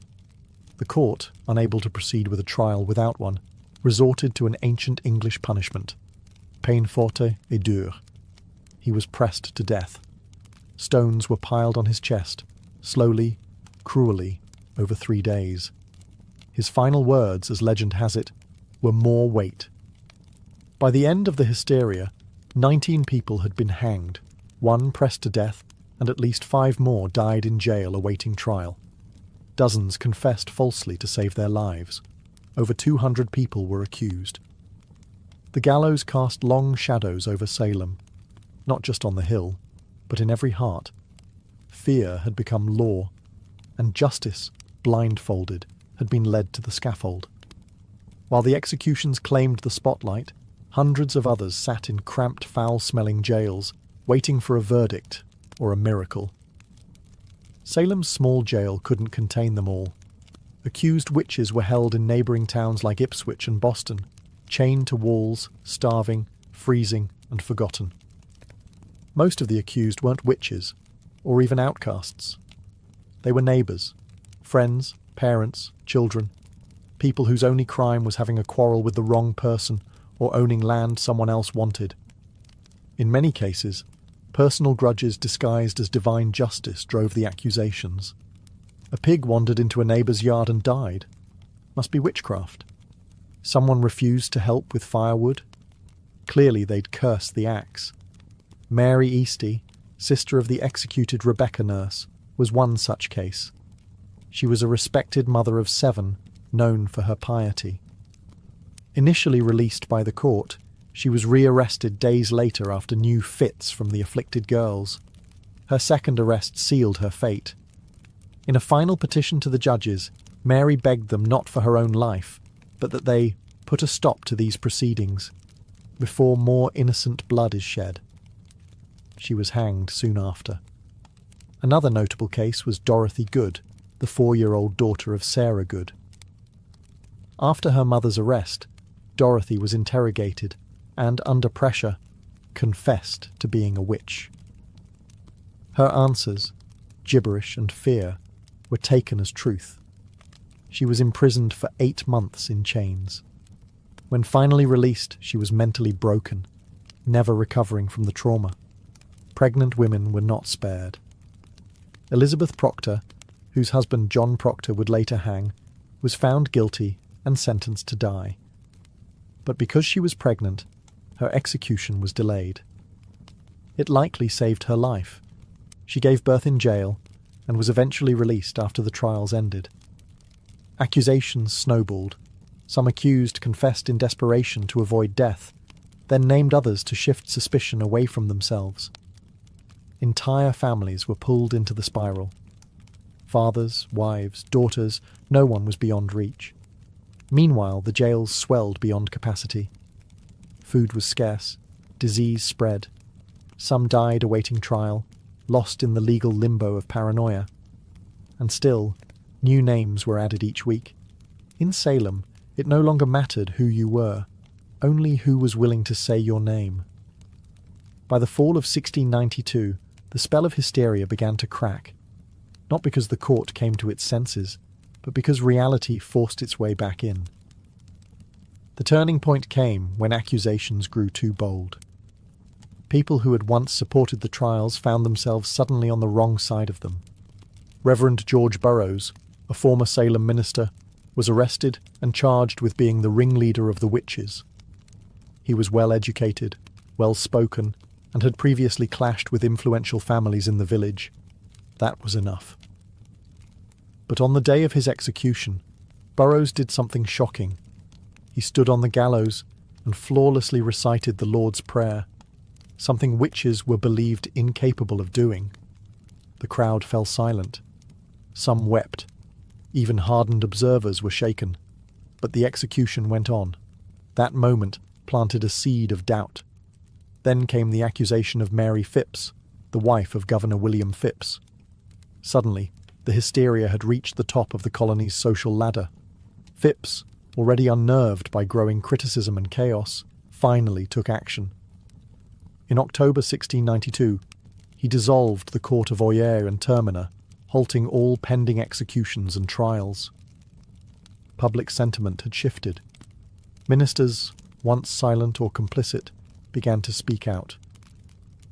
The court, unable to proceed with a trial without one, resorted to an ancient English punishment: peine forte et dure. He was pressed to death. Stones were piled on his chest, slowly, cruelly, over 3 days. His final words, as legend has it, were "more weight." By the end of the hysteria, 19 people had been hanged, 1 pressed to death, and at least 5 more died in jail awaiting trial. Dozens confessed falsely to save their lives. Over 200 people were accused. The gallows cast long shadows over Salem, not just on the hill, but in every heart. Fear had become law, and justice, blindfolded, had been led to the scaffold. While the executions claimed the spotlight, hundreds of others sat in cramped, foul-smelling jails, waiting for a verdict or a miracle. Salem's small jail couldn't contain them all. Accused witches were held in neighbouring towns like Ipswich and Boston, chained to walls, starving, freezing, and forgotten. Most of the accused weren't witches, or even outcasts. They were neighbours, friends, parents, children, people whose only crime was having a quarrel with the wrong person or owning land someone else wanted. In many cases, personal grudges disguised as divine justice drove the accusations. A pig wandered into a neighbour's yard and died. Must be witchcraft. Someone refused to help with firewood. Clearly they'd cursed the axe. Mary Easty, sister of the executed Rebecca Nurse, was one such case. She was a respected mother of 7, known for her piety. Initially released by the court, she was rearrested days later after new fits from the afflicted girls. Her second arrest sealed her fate. In a final petition to the judges, Mary begged them not for her own life, but that they put a stop to these proceedings, before more innocent blood is shed. She was hanged soon after. Another notable case was Dorothy Good, the 4-year-old daughter of Sarah Good. After her mother's arrest, Dorothy was interrogated and, under pressure, confessed to being a witch. Her answers, gibberish and fear, were taken as truth. She was imprisoned for 8 months in chains. When finally released, she was mentally broken, never recovering from the trauma. Pregnant women were not spared. Elizabeth Proctor, whose husband John Proctor would later hang, was found guilty and sentenced to die. But because she was pregnant, her execution was delayed. It likely saved her life. She gave birth in jail and was eventually released after the trials ended. Accusations snowballed. Some accused confessed in desperation to avoid death, then named others to shift suspicion away from themselves. Entire families were pulled into the spiral. Fathers, wives, daughters, no one was beyond reach. Meanwhile, the jails swelled beyond capacity. Food was scarce, disease spread. Some died awaiting trial, lost in the legal limbo of paranoia. And still, new names were added each week. In Salem, it no longer mattered who you were, only who was willing to say your name. By the fall of 1692, the spell of hysteria began to crack, not because the court came to its senses, but because reality forced its way back in. The turning point came when accusations grew too bold. People who had once supported the trials found themselves suddenly on the wrong side of them. Reverend George Burroughs, a former Salem minister, was arrested and charged with being the ringleader of the witches. He was well-educated, well-spoken, and had previously clashed with influential families in the village. That was enough. But on the day of his execution, Burroughs did something shocking. He stood on the gallows and flawlessly recited the Lord's Prayer, something witches were believed incapable of doing. The crowd fell silent. Some wept. Even hardened observers were shaken. But the execution went on. That moment planted a seed of doubt. Then came the accusation of Mary Phipps, the wife of Governor William Phipps. Suddenly, the hysteria had reached the top of the colony's social ladder. Phipps, already unnerved by growing criticism and chaos, finally took action. In October 1692, he dissolved the court of Oyer and Terminer, halting all pending executions and trials. Public sentiment had shifted. Ministers, once silent or complicit, began to speak out.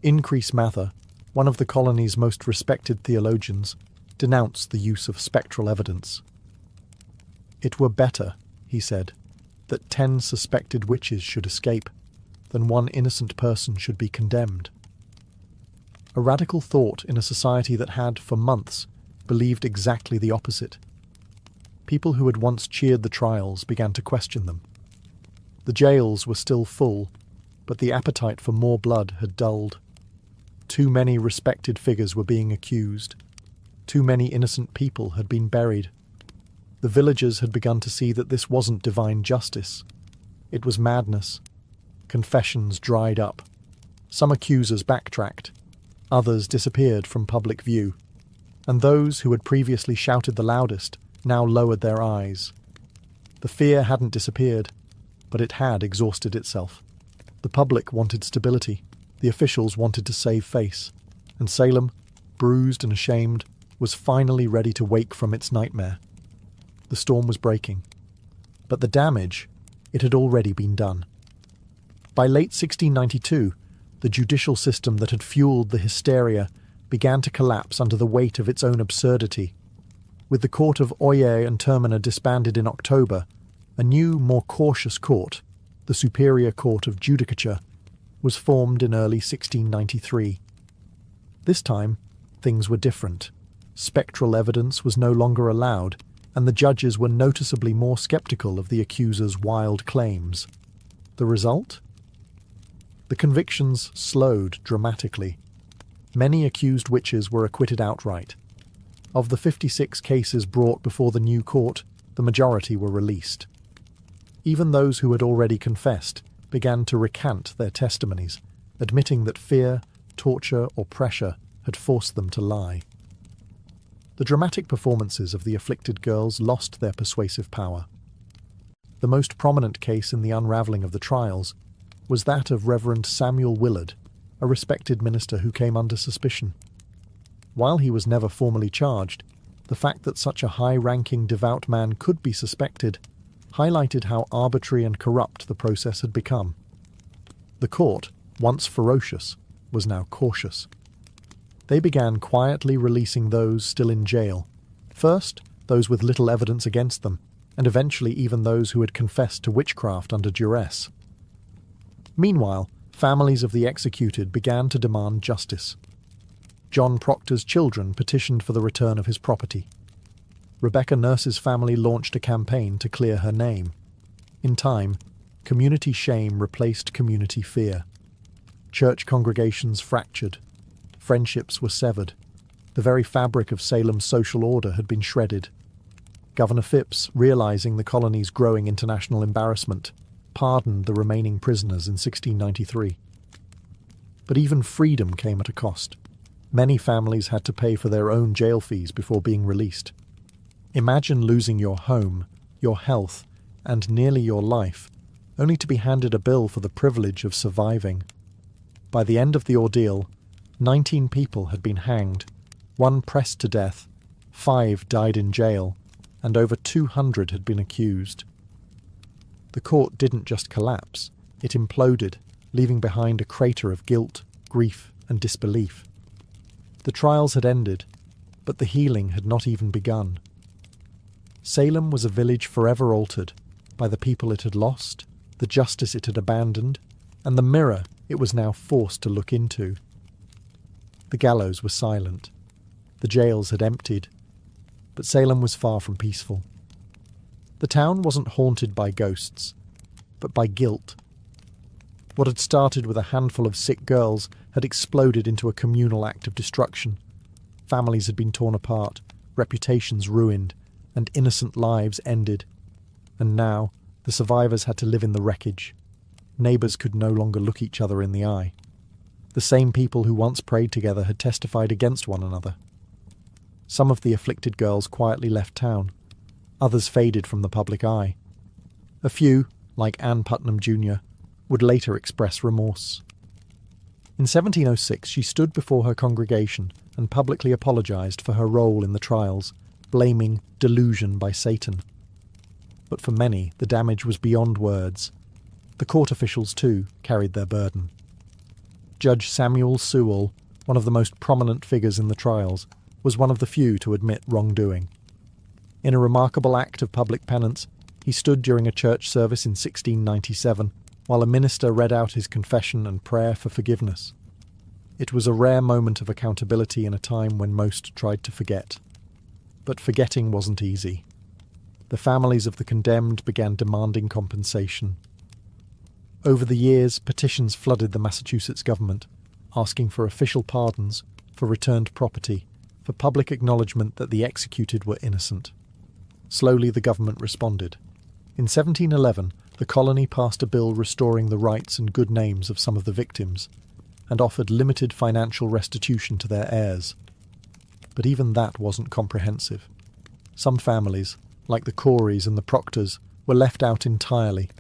Increase Mather, one of the colony's most respected theologians, denounced the use of spectral evidence. "It were better," he said, "that 10 suspected witches should escape, than one innocent person should be condemned." A radical thought in a society that had, for months, believed exactly the opposite. People who had once cheered the trials began to question them. The jails were still full, but the appetite for more blood had dulled. Too many respected figures were being accused. Too many innocent people had been buried. The villagers had begun to see that this wasn't divine justice. It was madness. Confessions dried up. Some accusers backtracked. Others disappeared from public view. And those who had previously shouted the loudest now lowered their eyes. The fear hadn't disappeared, but it had exhausted itself. The public wanted stability. The officials wanted to save face. And Salem, bruised and ashamed, was finally ready to wake from its nightmare. The storm was breaking. But the damage, it had already been done. By late 1692, the judicial system that had fueled the hysteria began to collapse under the weight of its own absurdity. With the court of Oyer and Terminer disbanded in October, a new, more cautious court, the Superior Court of Judicature, was formed in early 1693. This time, things were different. Spectral evidence was no longer allowed, and the judges were noticeably more sceptical of the accuser's wild claims. The result? The convictions slowed dramatically. Many accused witches were acquitted outright. Of the 56 cases brought before the new court, the majority were released. Even those who had already confessed began to recant their testimonies, admitting that fear, torture, or pressure had forced them to lie. The dramatic performances of the afflicted girls lost their persuasive power. The most prominent case in the unravelling of the trials was that of Reverend Samuel Willard, a respected minister who came under suspicion. While he was never formally charged, the fact that such a high-ranking devout man could be suspected highlighted how arbitrary and corrupt the process had become. The court, once ferocious, was now cautious. They began quietly releasing those still in jail. First, those with little evidence against them, and eventually even those who had confessed to witchcraft under duress. Meanwhile, families of the executed began to demand justice. John Proctor's children petitioned for the return of his property. Rebecca Nurse's family launched a campaign to clear her name. In time, community shame replaced community fear. Church congregations fractured. Friendships were severed. The very fabric of Salem's social order had been shredded. Governor Phipps, realizing the colony's growing international embarrassment, pardoned the remaining prisoners in 1693. But even freedom came at a cost. Many families had to pay for their own jail fees before being released. Imagine losing your home, your health, and nearly your life, only to be handed a bill for the privilege of surviving. By the end of the ordeal, 19 people had been hanged, 1 pressed to death, 5 died in jail, and over 200 had been accused. The court didn't just collapse, it imploded, leaving behind a crater of guilt, grief, and disbelief. The trials had ended, but the healing had not even begun. Salem was a village forever altered by the people it had lost, the justice it had abandoned, and the mirror it was now forced to look into. The gallows were silent. The jails had emptied. But Salem was far from peaceful. The town wasn't haunted by ghosts, but by guilt. What had started with a handful of sick girls had exploded into a communal act of destruction. Families had been torn apart, reputations ruined, and innocent lives ended. And now, the survivors had to live in the wreckage. Neighbours could no longer look each other in the eye. The same people who once prayed together had testified against one another. Some of the afflicted girls quietly left town. Others faded from the public eye. A few, like Anne Putnam Jr., would later express remorse. In 1706 she stood before her congregation and publicly apologised for her role in the trials, blaming delusion by Satan. But for many, the damage was beyond words. The court officials, too, carried their burden. Judge Samuel Sewall, one of the most prominent figures in the trials, was one of the few to admit wrongdoing. In a remarkable act of public penance, he stood during a church service in 1697, while a minister read out his confession and prayer for forgiveness. It was a rare moment of accountability in a time when most tried to forget. But forgetting wasn't easy. The families of the condemned began demanding compensation. Over the years, petitions flooded the Massachusetts government, asking for official pardons, for returned property, for public acknowledgement that the executed were innocent. Slowly the government responded. In 1711, the colony passed a bill restoring the rights and good names of some of the victims, and offered limited financial restitution to their heirs. But even that wasn't comprehensive. Some families, like the Coreys and the Proctors, were left out entirely.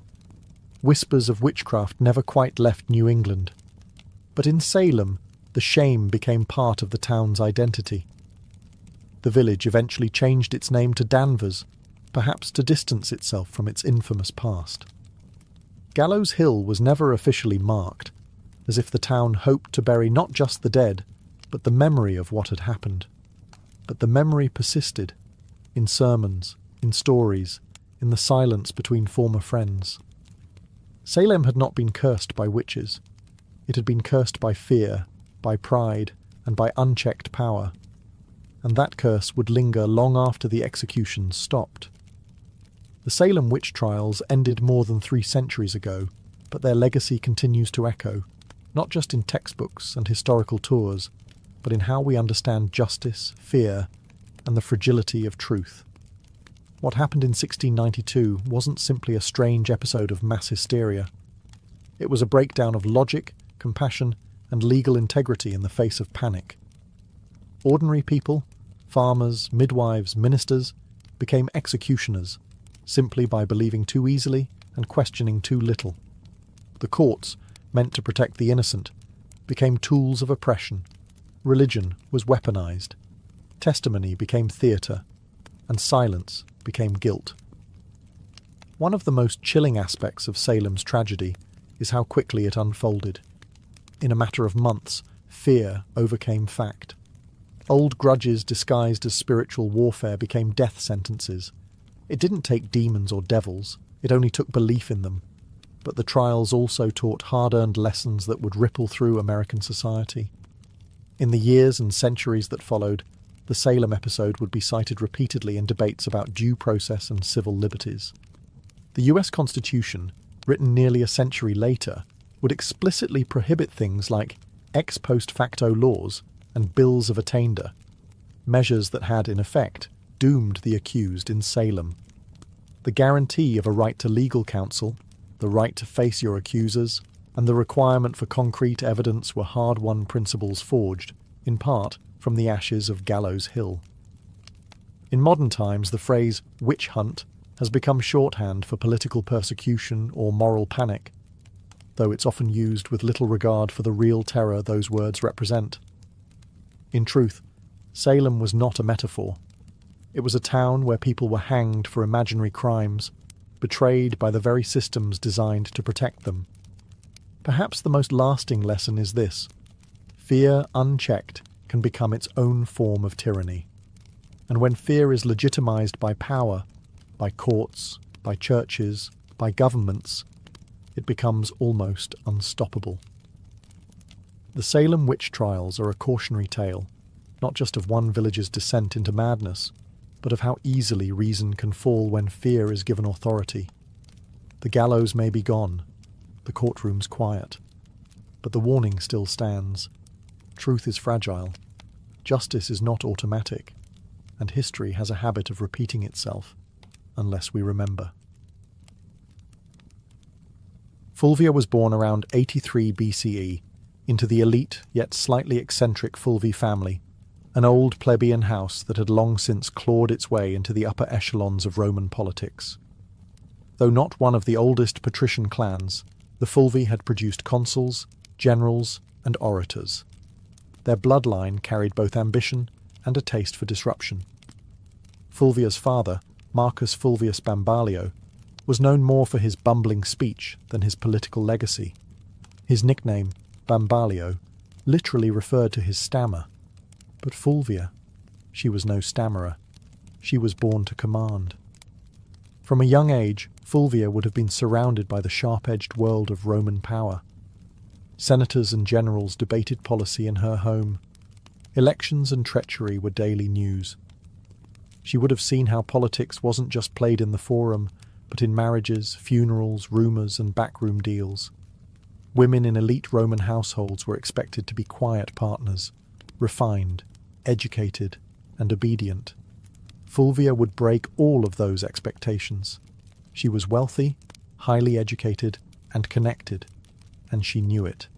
Whispers of witchcraft never quite left New England. But in Salem, the shame became part of the town's identity. The village eventually changed its name to Danvers, perhaps to distance itself from its infamous past. Gallows Hill was never officially marked, as if the town hoped to bury not just the dead, but the memory of what had happened. But the memory persisted, in sermons, in stories, in the silence between former friends. Salem had not been cursed by witches. It had been cursed by fear, by pride, and by unchecked power. And that curse would linger long after the executions stopped. The Salem witch trials ended more than 3 centuries ago, but their legacy continues to echo, not just in textbooks and historical tours, but in how we understand justice, fear, and the fragility of truth. What happened in 1692 wasn't simply a strange episode of mass hysteria. It was a breakdown of logic, compassion, and legal integrity in the face of panic. Ordinary people, farmers, midwives, ministers, became executioners, simply by believing too easily and questioning too little. The courts, meant to protect the innocent, became tools of oppression. Religion was weaponized. Testimony became theatre, and silence became guilt. One of the most chilling aspects of Salem's tragedy is how quickly it unfolded. In a matter of months, fear overcame fact. Old grudges disguised as spiritual warfare became death sentences. It didn't take demons or devils, it only took belief in them. But the trials also taught hard-earned lessons that would ripple through American society. In the years and centuries that followed, the Salem episode would be cited repeatedly in debates about due process and civil liberties. The US Constitution, written nearly a century later, would explicitly prohibit things like ex post facto laws and bills of attainder, measures that had, in effect, doomed the accused in Salem. The guarantee of a right to legal counsel, the right to face your accusers, and the requirement for concrete evidence were hard-won principles forged, in part, from the ashes of Gallows Hill. In modern times, the phrase witch hunt has become shorthand for political persecution or moral panic, though it's often used with little regard for the real terror those words represent. In truth, Salem was not a metaphor. It was a town where people were hanged for imaginary crimes, betrayed by the very systems designed to protect them. Perhaps the most lasting lesson is this: fear unchecked can become its own form of tyranny. And when fear is legitimized by power, by courts, by churches, by governments, it becomes almost unstoppable. The Salem witch trials are a cautionary tale, not just of one village's descent into madness, but of how easily reason can fall when fear is given authority. The gallows may be gone, the courtroom's quiet, but the warning still stands. Truth is fragile, justice is not automatic, and history has a habit of repeating itself, unless we remember. Fulvia was born around 83 BCE into the elite yet slightly eccentric Fulvi family, an old plebeian house that had long since clawed its way into the upper echelons of Roman politics. Though not one of the oldest patrician clans, the Fulvi had produced consuls, generals, and orators. Their bloodline carried both ambition and a taste for disruption. Fulvia's father, Marcus Fulvius Bambalio, was known more for his bumbling speech than his political legacy. His nickname, Bambalio, literally referred to his stammer. But Fulvia, she was no stammerer. She was born to command. From a young age, Fulvia would have been surrounded by the sharp-edged world of Roman power. Senators and generals debated policy in her home. Elections and treachery were daily news. She would have seen how politics wasn't just played in the forum, but in marriages, funerals, rumours, and backroom deals. Women in elite Roman households were expected to be quiet partners, refined, educated, and obedient. Fulvia would break all of those expectations. She was wealthy, highly educated, and connected, and she knew it.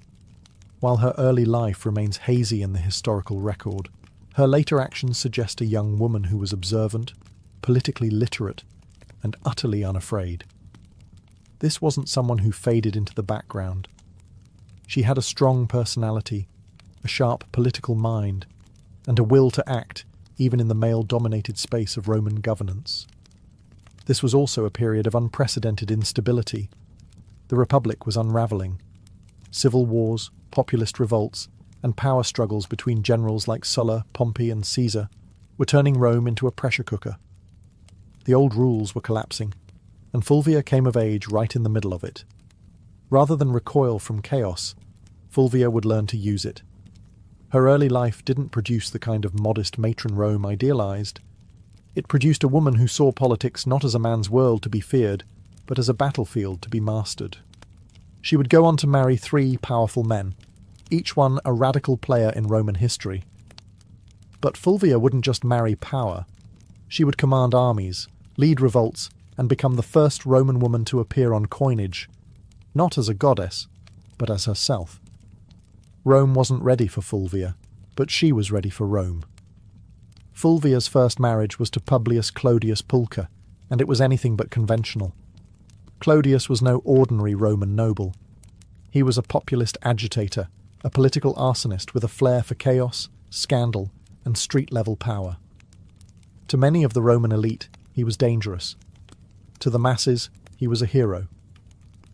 While her early life remains hazy in the historical record, her later actions suggest a young woman who was observant, politically literate, and utterly unafraid. This wasn't someone who faded into the background. She had a strong personality, a sharp political mind, and a will to act even in the male-dominated space of Roman governance. This was also a period of unprecedented instability. The Republic was unravelling. Civil wars, populist revolts, and power struggles between generals like Sulla, Pompey, and Caesar were turning Rome into a pressure cooker. The old rules were collapsing, and Fulvia came of age right in the middle of it. Rather than recoil from chaos, Fulvia would learn to use it. Her early life didn't produce the kind of modest matron Rome idealized. It produced a woman who saw politics not as a man's world to be feared, but as a battlefield to be mastered. She would go on to marry 3 powerful men, each one a radical player in Roman history. But Fulvia wouldn't just marry power. She would command armies, lead revolts, and become the first Roman woman to appear on coinage, not as a goddess, but as herself. Rome wasn't ready for Fulvia, but she was ready for Rome. Fulvia's first marriage was to Publius Clodius Pulcher, and it was anything but conventional. Clodius was no ordinary Roman noble. He was a populist agitator, a political arsonist with a flair for chaos, scandal, and street-level power. To many of the Roman elite, he was dangerous. To the masses, he was a hero.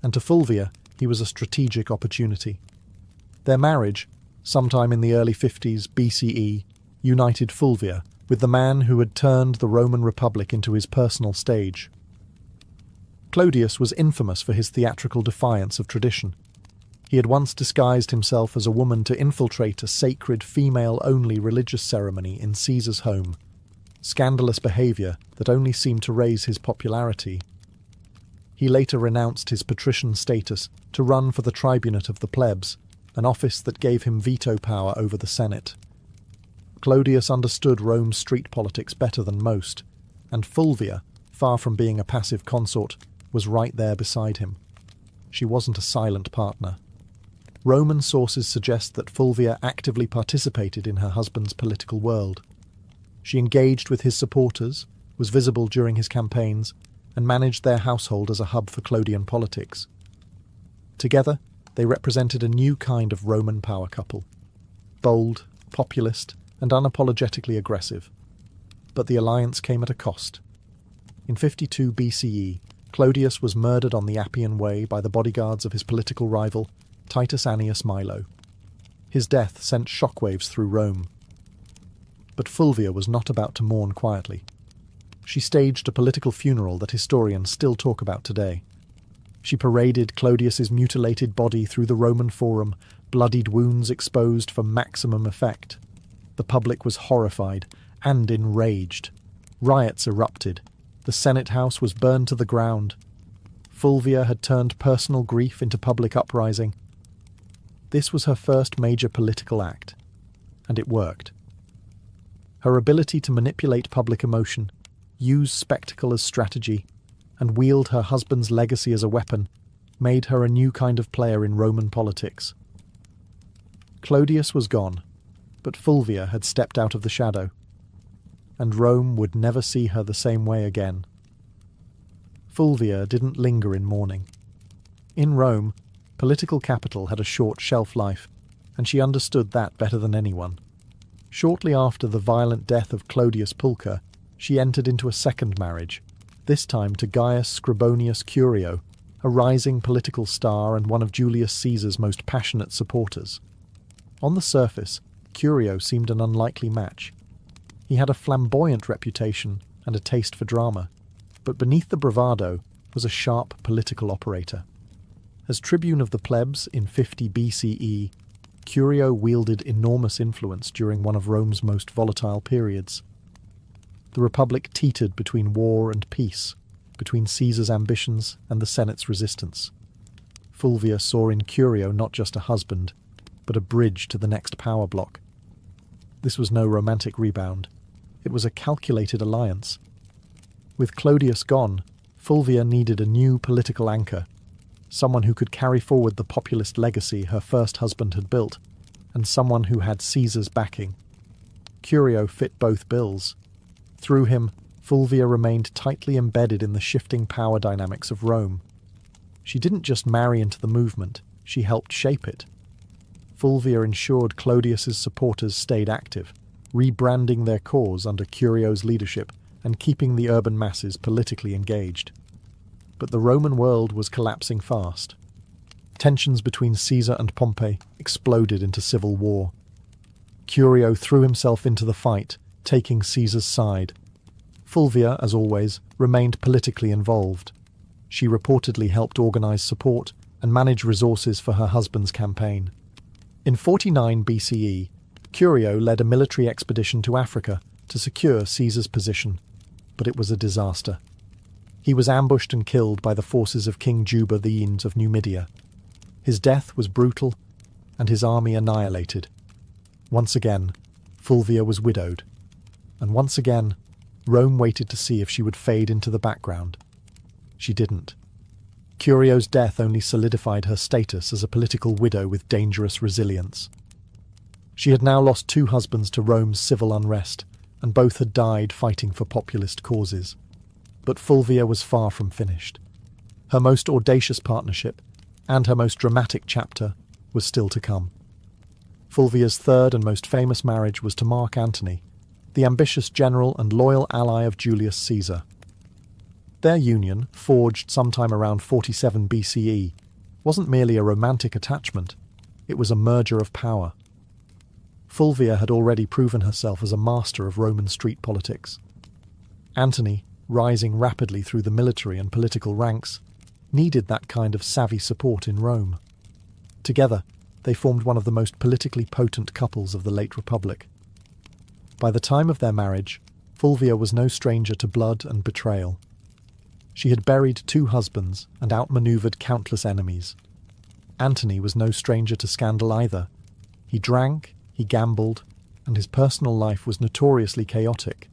And to Fulvia, he was a strategic opportunity. Their marriage, sometime in the early 50s BCE, united Fulvia with the man who had turned the Roman Republic into his personal stage. Clodius was infamous for his theatrical defiance of tradition. He had once disguised himself as a woman to infiltrate a sacred female-only religious ceremony in Caesar's home, scandalous behaviour that only seemed to raise his popularity. He later renounced his patrician status to run for the tribunate of the plebs, an office that gave him veto power over the Senate. Clodius understood Rome's street politics better than most, and Fulvia, far from being a passive consort, was right there beside him. She wasn't a silent partner. Roman sources suggest that Fulvia actively participated in her husband's political world. She engaged with his supporters, was visible during his campaigns, and managed their household as a hub for Clodian politics. Together, they represented a new kind of Roman power couple. Bold, populist, and unapologetically aggressive. But the alliance came at a cost. In 52 BCE, Clodius was murdered on the Appian Way by the bodyguards of his political rival, Titus Annius Milo. His death sent shockwaves through Rome. But Fulvia was not about to mourn quietly. She staged a political funeral that historians still talk about today. She paraded Clodius's mutilated body through the Roman Forum, bloodied wounds exposed for maximum effect. The public was horrified and enraged. Riots erupted. The Senate House was burned to the ground. Fulvia had turned personal grief into public uprising. This was her first major political act, and it worked. Her ability to manipulate public emotion, use spectacle as strategy, and wield her husband's legacy as a weapon made her a new kind of player in Roman politics. Clodius was gone, but Fulvia had stepped out of the shadow, and Rome would never see her the same way again. Fulvia didn't linger in mourning. In Rome, political capital had a short shelf life, and she understood that better than anyone. Shortly after the violent death of Clodius Pulcher, she entered into a second marriage, this time to Gaius Scribonius Curio, a rising political star and one of Julius Caesar's most passionate supporters. On the surface, Curio seemed an unlikely match. He had a flamboyant reputation and a taste for drama, but beneath the bravado was a sharp political operator. As tribune of the plebs in 50 BCE, Curio wielded enormous influence during one of Rome's most volatile periods. The Republic teetered between war and peace, between Caesar's ambitions and the Senate's resistance. Fulvia saw in Curio not just a husband, but a bridge to the next power block. This was no romantic rebound. It was a calculated alliance. With Clodius gone, Fulvia needed a new political anchor, someone who could carry forward the populist legacy her first husband had built, and someone who had Caesar's backing. Curio fit both bills. Through him, Fulvia remained tightly embedded in the shifting power dynamics of Rome. She didn't just marry into the movement, she helped shape it. Fulvia ensured Clodius's supporters stayed active, rebranding their cause under Curio's leadership and keeping the urban masses politically engaged. But the Roman world was collapsing fast. Tensions between Caesar and Pompey exploded into civil war. Curio threw himself into the fight, taking Caesar's side. Fulvia, as always, remained politically involved. She reportedly helped organize support and manage resources for her husband's campaign. In 49 BCE, Curio led a military expedition to Africa to secure Caesar's position, but it was a disaster. He was ambushed and killed by the forces of King Juba the Aenes of Numidia. His death was brutal, and his army annihilated. Once again, Fulvia was widowed, and once again, Rome waited to see if she would fade into the background. She didn't. Curio's death only solidified her status as a political widow with dangerous resilience. She had now lost 2 husbands to Rome's civil unrest, and both had died fighting for populist causes. But Fulvia was far from finished. Her most audacious partnership, and her most dramatic chapter, was still to come. Fulvia's third and most famous marriage was to Mark Antony, the ambitious general and loyal ally of Julius Caesar. Their union, forged sometime around 47 BCE, wasn't merely a romantic attachment, it was a merger of power. Fulvia had already proven herself as a master of Roman street politics. Antony, rising rapidly through the military and political ranks, needed that kind of savvy support in Rome. Together, they formed one of the most politically potent couples of the late Republic. By the time of their marriage, Fulvia was no stranger to blood and betrayal. She had buried 2 husbands and outmaneuvered countless enemies. Antony was no stranger to scandal either. He drank, he gambled, and his personal life was notoriously chaotic.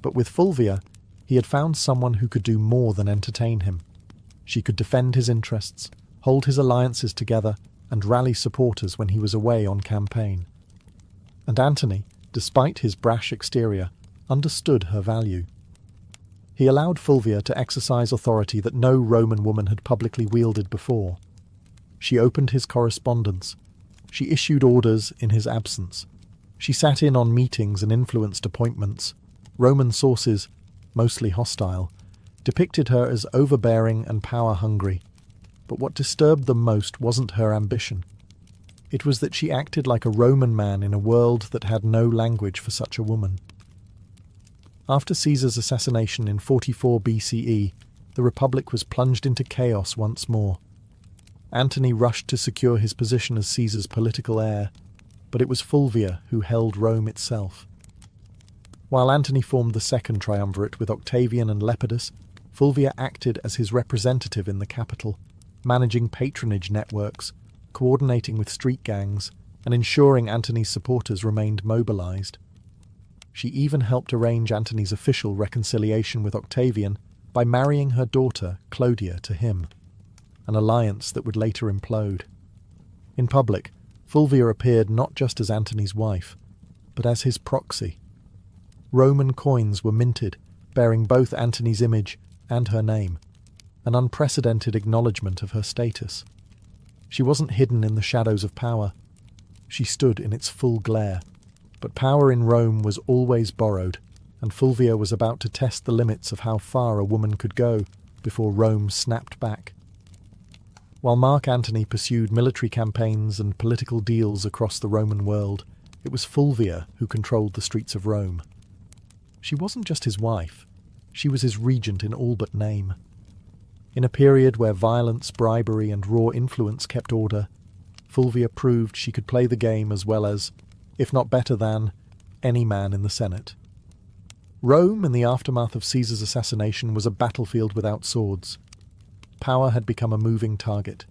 But with Fulvia, he had found someone who could do more than entertain him. She could defend his interests, hold his alliances together, and rally supporters when he was away on campaign. And Antony, despite his brash exterior, understood her value. He allowed Fulvia to exercise authority that no Roman woman had publicly wielded before. She opened his correspondence. She issued orders in his absence. She sat in on meetings and influenced appointments. Roman sources, mostly hostile, depicted her as overbearing and power-hungry. But what disturbed them most wasn't her ambition. It was that she acted like a Roman man in a world that had no language for such a woman. After Caesar's assassination in 44 BCE, the Republic was plunged into chaos once more. Antony rushed to secure his position as Caesar's political heir, but it was Fulvia who held Rome itself. While Antony formed the second triumvirate with Octavian and Lepidus, Fulvia acted as his representative in the capital, managing patronage networks, coordinating with street gangs, and ensuring Antony's supporters remained mobilized. She even helped arrange Antony's official reconciliation with Octavian by marrying her daughter, Clodia, to him, an alliance that would later implode. In public, Fulvia appeared not just as Antony's wife, but as his proxy. Roman coins were minted, bearing both Antony's image and her name, an unprecedented acknowledgement of her status. She wasn't hidden in the shadows of power. She stood in its full glare. But power in Rome was always borrowed, and Fulvia was about to test the limits of how far a woman could go before Rome snapped back. While Mark Antony pursued military campaigns and political deals across the Roman world, it was Fulvia who controlled the streets of Rome. She wasn't just his wife, she was his regent in all but name. In a period where violence, bribery, and raw influence kept order, Fulvia proved she could play the game as well as, if not better than, any man in the Senate. Rome, in the aftermath of Caesar's assassination, was a battlefield without swords. Power had become a moving target.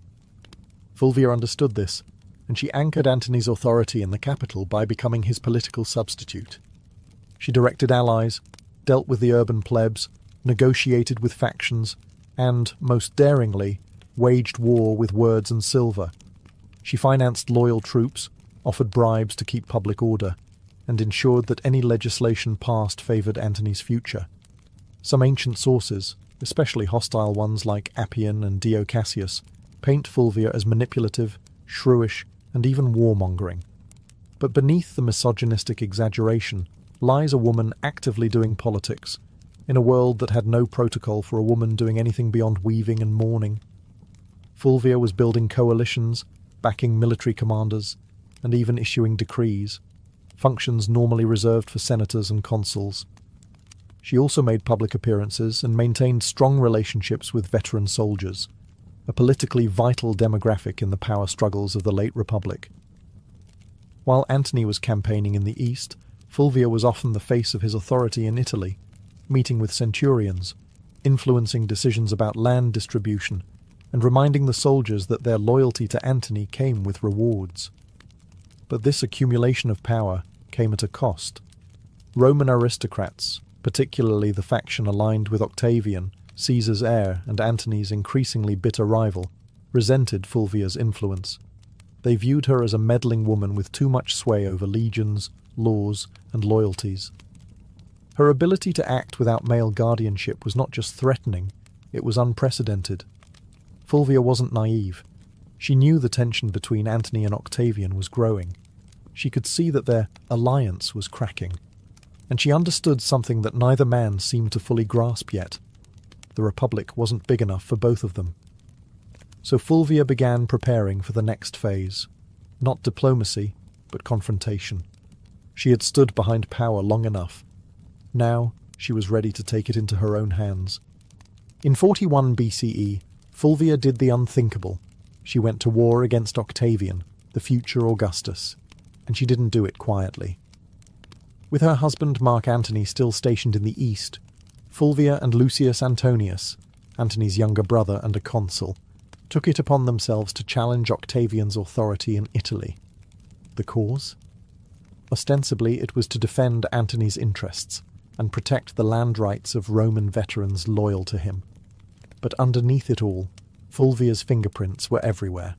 Fulvia understood this, and she anchored Antony's authority in the capital by becoming his political substitute. She directed allies, dealt with the urban plebs, negotiated with factions, and, most daringly, waged war with words and silver. She financed loyal troops, offered bribes to keep public order, and ensured that any legislation passed favoured Antony's future. Some ancient sources, especially hostile ones like Appian and Dio Cassius, paint Fulvia as manipulative, shrewish, and even warmongering. But beneath the misogynistic exaggeration lies a woman actively doing politics, in a world that had no protocol for a woman doing anything beyond weaving and mourning. Fulvia was building coalitions, backing military commanders, and even issuing decrees, functions normally reserved for senators and consuls. She also made public appearances and maintained strong relationships with veteran soldiers, a politically vital demographic in the power struggles of the late Republic. While Antony was campaigning in the east, Fulvia was often the face of his authority in Italy, meeting with centurions, influencing decisions about land distribution, and reminding the soldiers that their loyalty to Antony came with rewards. But this accumulation of power came at a cost. Roman aristocrats, particularly the faction aligned with Octavian, Caesar's heir and Antony's increasingly bitter rival, resented Fulvia's influence. They viewed her as a meddling woman with too much sway over legions, laws, and loyalties. Her ability to act without male guardianship was not just threatening, it was unprecedented. Fulvia wasn't naive. She knew the tension between Antony and Octavian was growing. She could see that their alliance was cracking. And she understood something that neither man seemed to fully grasp yet. The Republic wasn't big enough for both of them. So Fulvia began preparing for the next phase. Not diplomacy, but confrontation. She had stood behind power long enough. Now she was ready to take it into her own hands. In 41 BCE, Fulvia did the unthinkable. She went to war against Octavian, the future Augustus, and she didn't do it quietly. With her husband Mark Antony still stationed in the east, Fulvia and Lucius Antonius, Antony's younger brother and a consul, took it upon themselves to challenge Octavian's authority in Italy. The cause? Ostensibly, it was to defend Antony's interests and protect the land rights of Roman veterans loyal to him. But underneath it all, Fulvia's fingerprints were everywhere.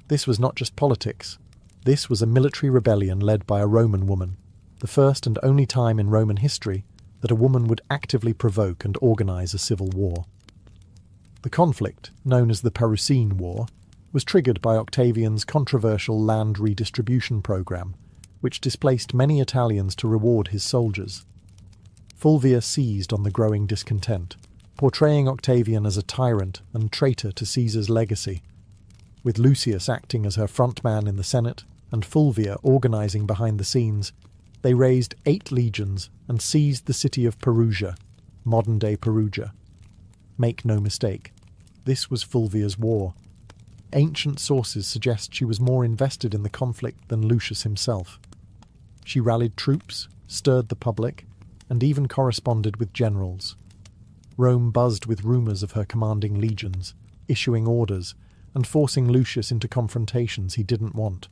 This was not just politics. This was a military rebellion led by a Roman woman, the first and only time in Roman history that a woman would actively provoke and organize a civil war. The conflict, known as the Perusine War, was triggered by Octavian's controversial land redistribution program, which displaced many Italians to reward his soldiers. Fulvia seized on the growing discontent, portraying Octavian as a tyrant and traitor to Caesar's legacy. With Lucius acting as her frontman in the Senate and Fulvia organizing behind the scenes, They raised 8 legions and seized the city of Perugia, modern-day Perugia. Make no mistake, this was Fulvia's war. Ancient sources suggest she was more invested in the conflict than Lucius himself. She rallied troops, stirred the public, and even corresponded with generals. Rome buzzed with rumours of her commanding legions, issuing orders, and forcing Lucius into confrontations he didn't want.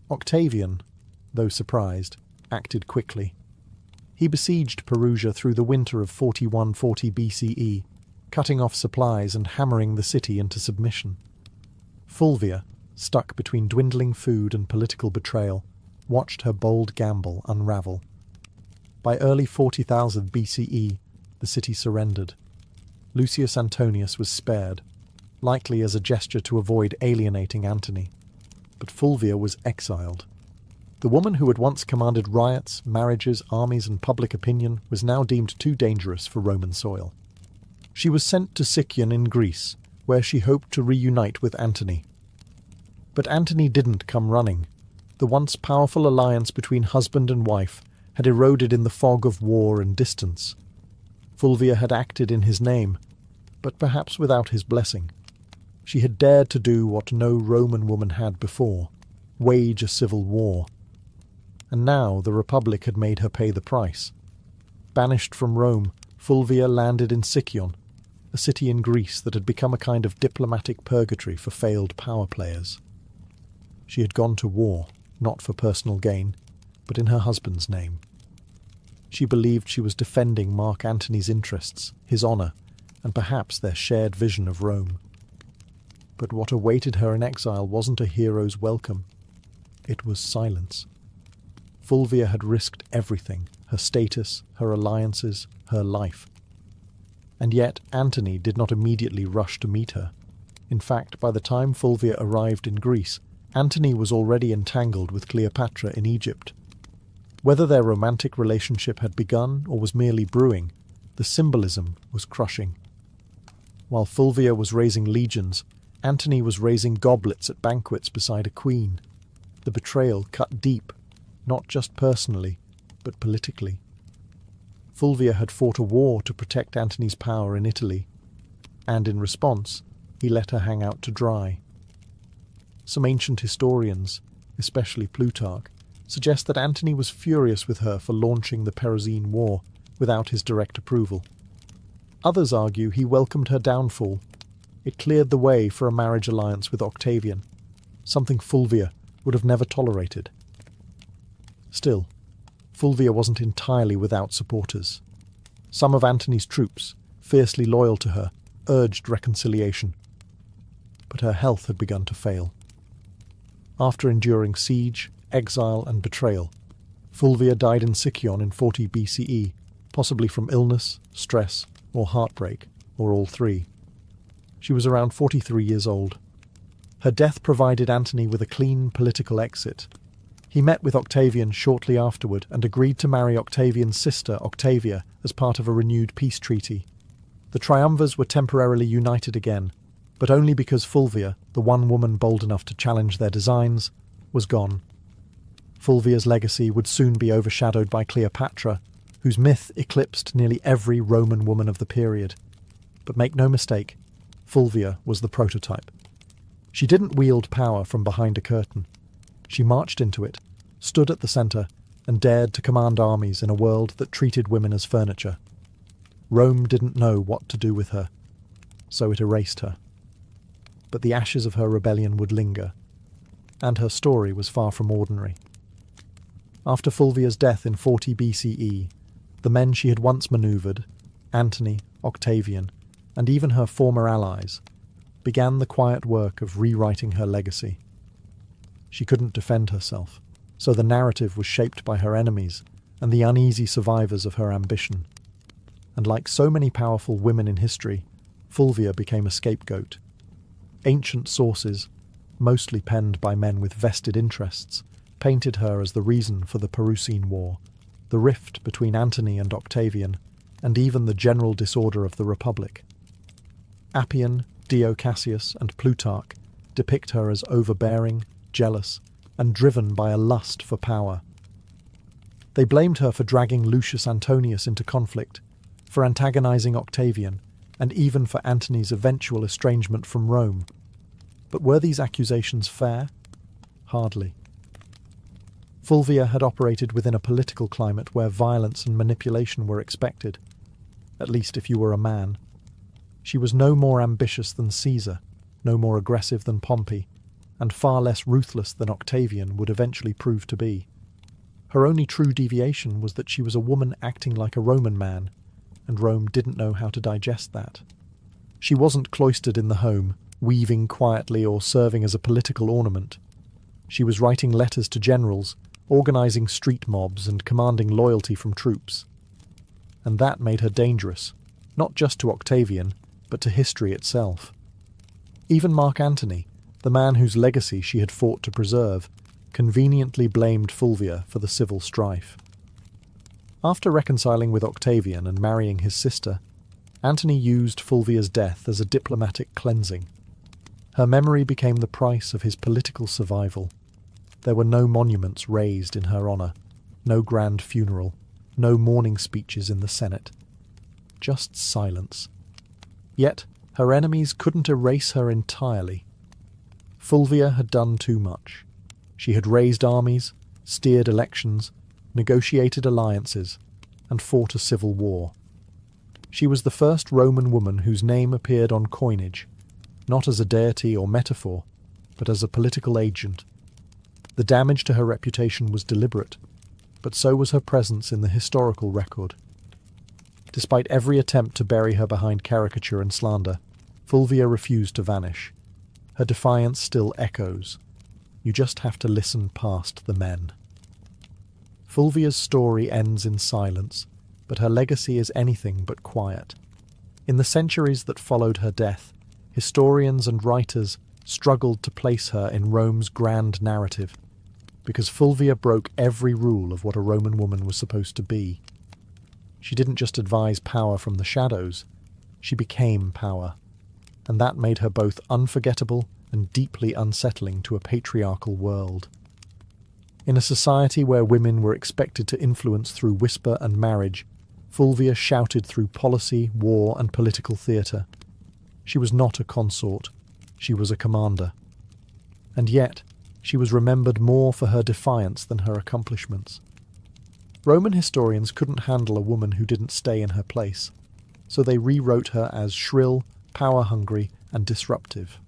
Octavian, though surprised, acted quickly. He besieged Perugia through the winter of 4140 BCE, cutting off supplies and hammering the city into submission. Fulvia, stuck between dwindling food and political betrayal, watched her bold gamble unravel. By early 40,000 BCE, the city surrendered. Lucius Antonius was spared, likely as a gesture to avoid alienating Antony. But Fulvia was exiled. The woman who had once commanded riots, marriages, armies, and public opinion was now deemed too dangerous for Roman soil. She was sent to Sicyon in Greece, where she hoped to reunite with Antony. But Antony didn't come running. The once powerful alliance between husband and wife had eroded in the fog of war and distance. Fulvia had acted in his name, but perhaps without his blessing. She had dared to do what no Roman woman had before, wage a civil war. And now the Republic had made her pay the price. Banished from Rome, Fulvia landed in Sicyon, a city in Greece that had become a kind of diplomatic purgatory for failed power players. She had gone to war, not for personal gain, but in her husband's name. She believed she was defending Mark Antony's interests, his honour, and perhaps their shared vision of Rome. But what awaited her in exile wasn't a hero's welcome. It was silence. Fulvia had risked everything, her status, her alliances, her life. And yet Antony did not immediately rush to meet her. In fact, by the time Fulvia arrived in Greece, Antony was already entangled with Cleopatra in Egypt. Whether their romantic relationship had begun or was merely brewing, the symbolism was crushing. While Fulvia was raising legions, Antony was raising goblets at banquets beside a queen. The betrayal cut deep, not just personally, but politically. Fulvia had fought a war to protect Antony's power in Italy, and in response, he let her hang out to dry. Some ancient historians, especially Plutarch, suggest that Antony was furious with her for launching the Perusian War without his direct approval. Others argue he welcomed her downfall. It cleared the way for a marriage alliance with Octavian, something Fulvia would have never tolerated. Still, Fulvia wasn't entirely without supporters. Some of Antony's troops, fiercely loyal to her, urged reconciliation. But her health had begun to fail. After enduring siege, exile, and betrayal, Fulvia died in Sicyon in 40 BCE, possibly from illness, stress, or heartbreak, or all three. She was around 43 years old. Her death provided Antony with a clean political exit. He met with Octavian shortly afterward and agreed to marry Octavian's sister, Octavia, as part of a renewed peace treaty. The triumvirs were temporarily united again, but only because Fulvia, the one woman bold enough to challenge their designs, was gone. Fulvia's legacy would soon be overshadowed by Cleopatra, whose myth eclipsed nearly every Roman woman of the period. But make no mistake, Fulvia was the prototype. She didn't wield power from behind a curtain. She marched into it, stood at the centre, and dared to command armies in a world that treated women as furniture. Rome didn't know what to do with her, so it erased her. But the ashes of her rebellion would linger, and her story was far from ordinary. After Fulvia's death in 40 BCE, the men she had once manoeuvred, Antony, Octavian, and even her former allies, began the quiet work of rewriting her legacy. She couldn't defend herself, so the narrative was shaped by her enemies and the uneasy survivors of her ambition. And like so many powerful women in history, Fulvia became a scapegoat. Ancient sources, mostly penned by men with vested interests, painted her as the reason for the Perusian War, the rift between Antony and Octavian, and even the general disorder of the Republic. Appian, Dio Cassius, and Plutarch depict her as overbearing, jealous, and driven by a lust for power. They blamed her for dragging Lucius Antonius into conflict, for antagonizing Octavian, and even for Antony's eventual estrangement from Rome. But were these accusations fair? Hardly. Fulvia had operated within a political climate where violence and manipulation were expected, at least if you were a man. She was no more ambitious than Caesar, no more aggressive than Pompey, and far less ruthless than Octavian would eventually prove to be. Her only true deviation was that she was a woman acting like a Roman man, and Rome didn't know how to digest that. She wasn't cloistered in the home, weaving quietly or serving as a political ornament. She was writing letters to generals, organising street mobs and commanding loyalty from troops. And that made her dangerous, not just to Octavian, but to history itself. Even Mark Antony, the man whose legacy she had fought to preserve, conveniently blamed Fulvia for the civil strife. After reconciling with Octavian and marrying his sister, Antony used Fulvia's death as a diplomatic cleansing. Her memory became the price of his political survival. There were no monuments raised in her honour, no grand funeral, no mourning speeches in the Senate. Just silence. Yet her enemies couldn't erase her entirely. Fulvia had done too much. She had raised armies, steered elections, negotiated alliances, and fought a civil war. She was the first Roman woman whose name appeared on coinage, not as a deity or metaphor, but as a political agent. The damage to her reputation was deliberate, but so was her presence in the historical record. Despite every attempt to bury her behind caricature and slander, Fulvia refused to vanish. Her defiance still echoes. You just have to listen past the men. Fulvia's story ends in silence, but her legacy is anything but quiet. In the centuries that followed her death, historians and writers struggled to place her in Rome's grand narrative, because Fulvia broke every rule of what a Roman woman was supposed to be. She didn't just advise power from the shadows, she became power, and that made her both unforgettable and deeply unsettling to a patriarchal world. In a society where women were expected to influence through whisper and marriage, Fulvia shouted through policy, war, and political theatre. She was not a consort, she was a commander. And yet, she was remembered more for her defiance than her accomplishments. Roman historians couldn't handle a woman who didn't stay in her place, so they rewrote her as shrill, power-hungry, and disruptive.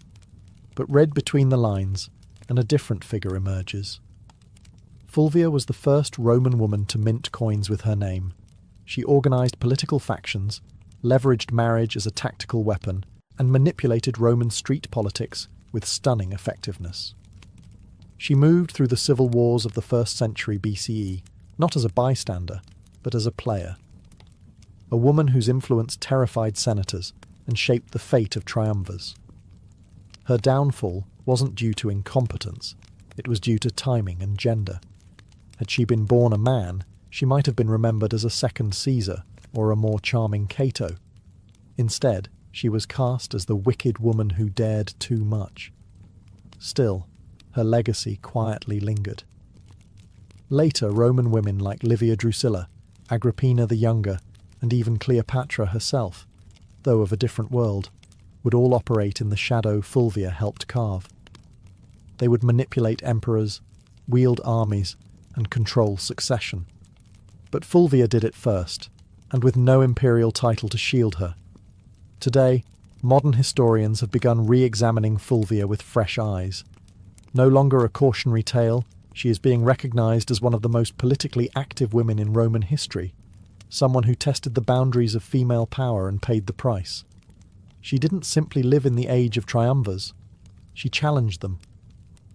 But read between the lines, and a different figure emerges. Fulvia was the first Roman woman to mint coins with her name. She organised political factions, leveraged marriage as a tactical weapon, and manipulated Roman street politics with stunning effectiveness. She moved through the civil wars of the 1st century BCE, not as a bystander, but as a player. A woman whose influence terrified senators and shaped the fate of triumvirs. Her downfall wasn't due to incompetence, it was due to timing and gender. Had she been born a man, she might have been remembered as a second Caesar or a more charming Cato. Instead, she was cast as the wicked woman who dared too much. Still, her legacy quietly lingered. Later, Roman women like Livia Drusilla, Agrippina the Younger, and even Cleopatra herself, though of a different world, would all operate in the shadow Fulvia helped carve. They would manipulate emperors, wield armies, and control succession. But Fulvia did it first, and with no imperial title to shield her. Today, modern historians have begun re-examining Fulvia with fresh eyes. No longer a cautionary tale, she is being recognised as one of the most politically active women in Roman history, someone who tested the boundaries of female power and paid the price. She didn't simply live in the age of triumvirs, she challenged them.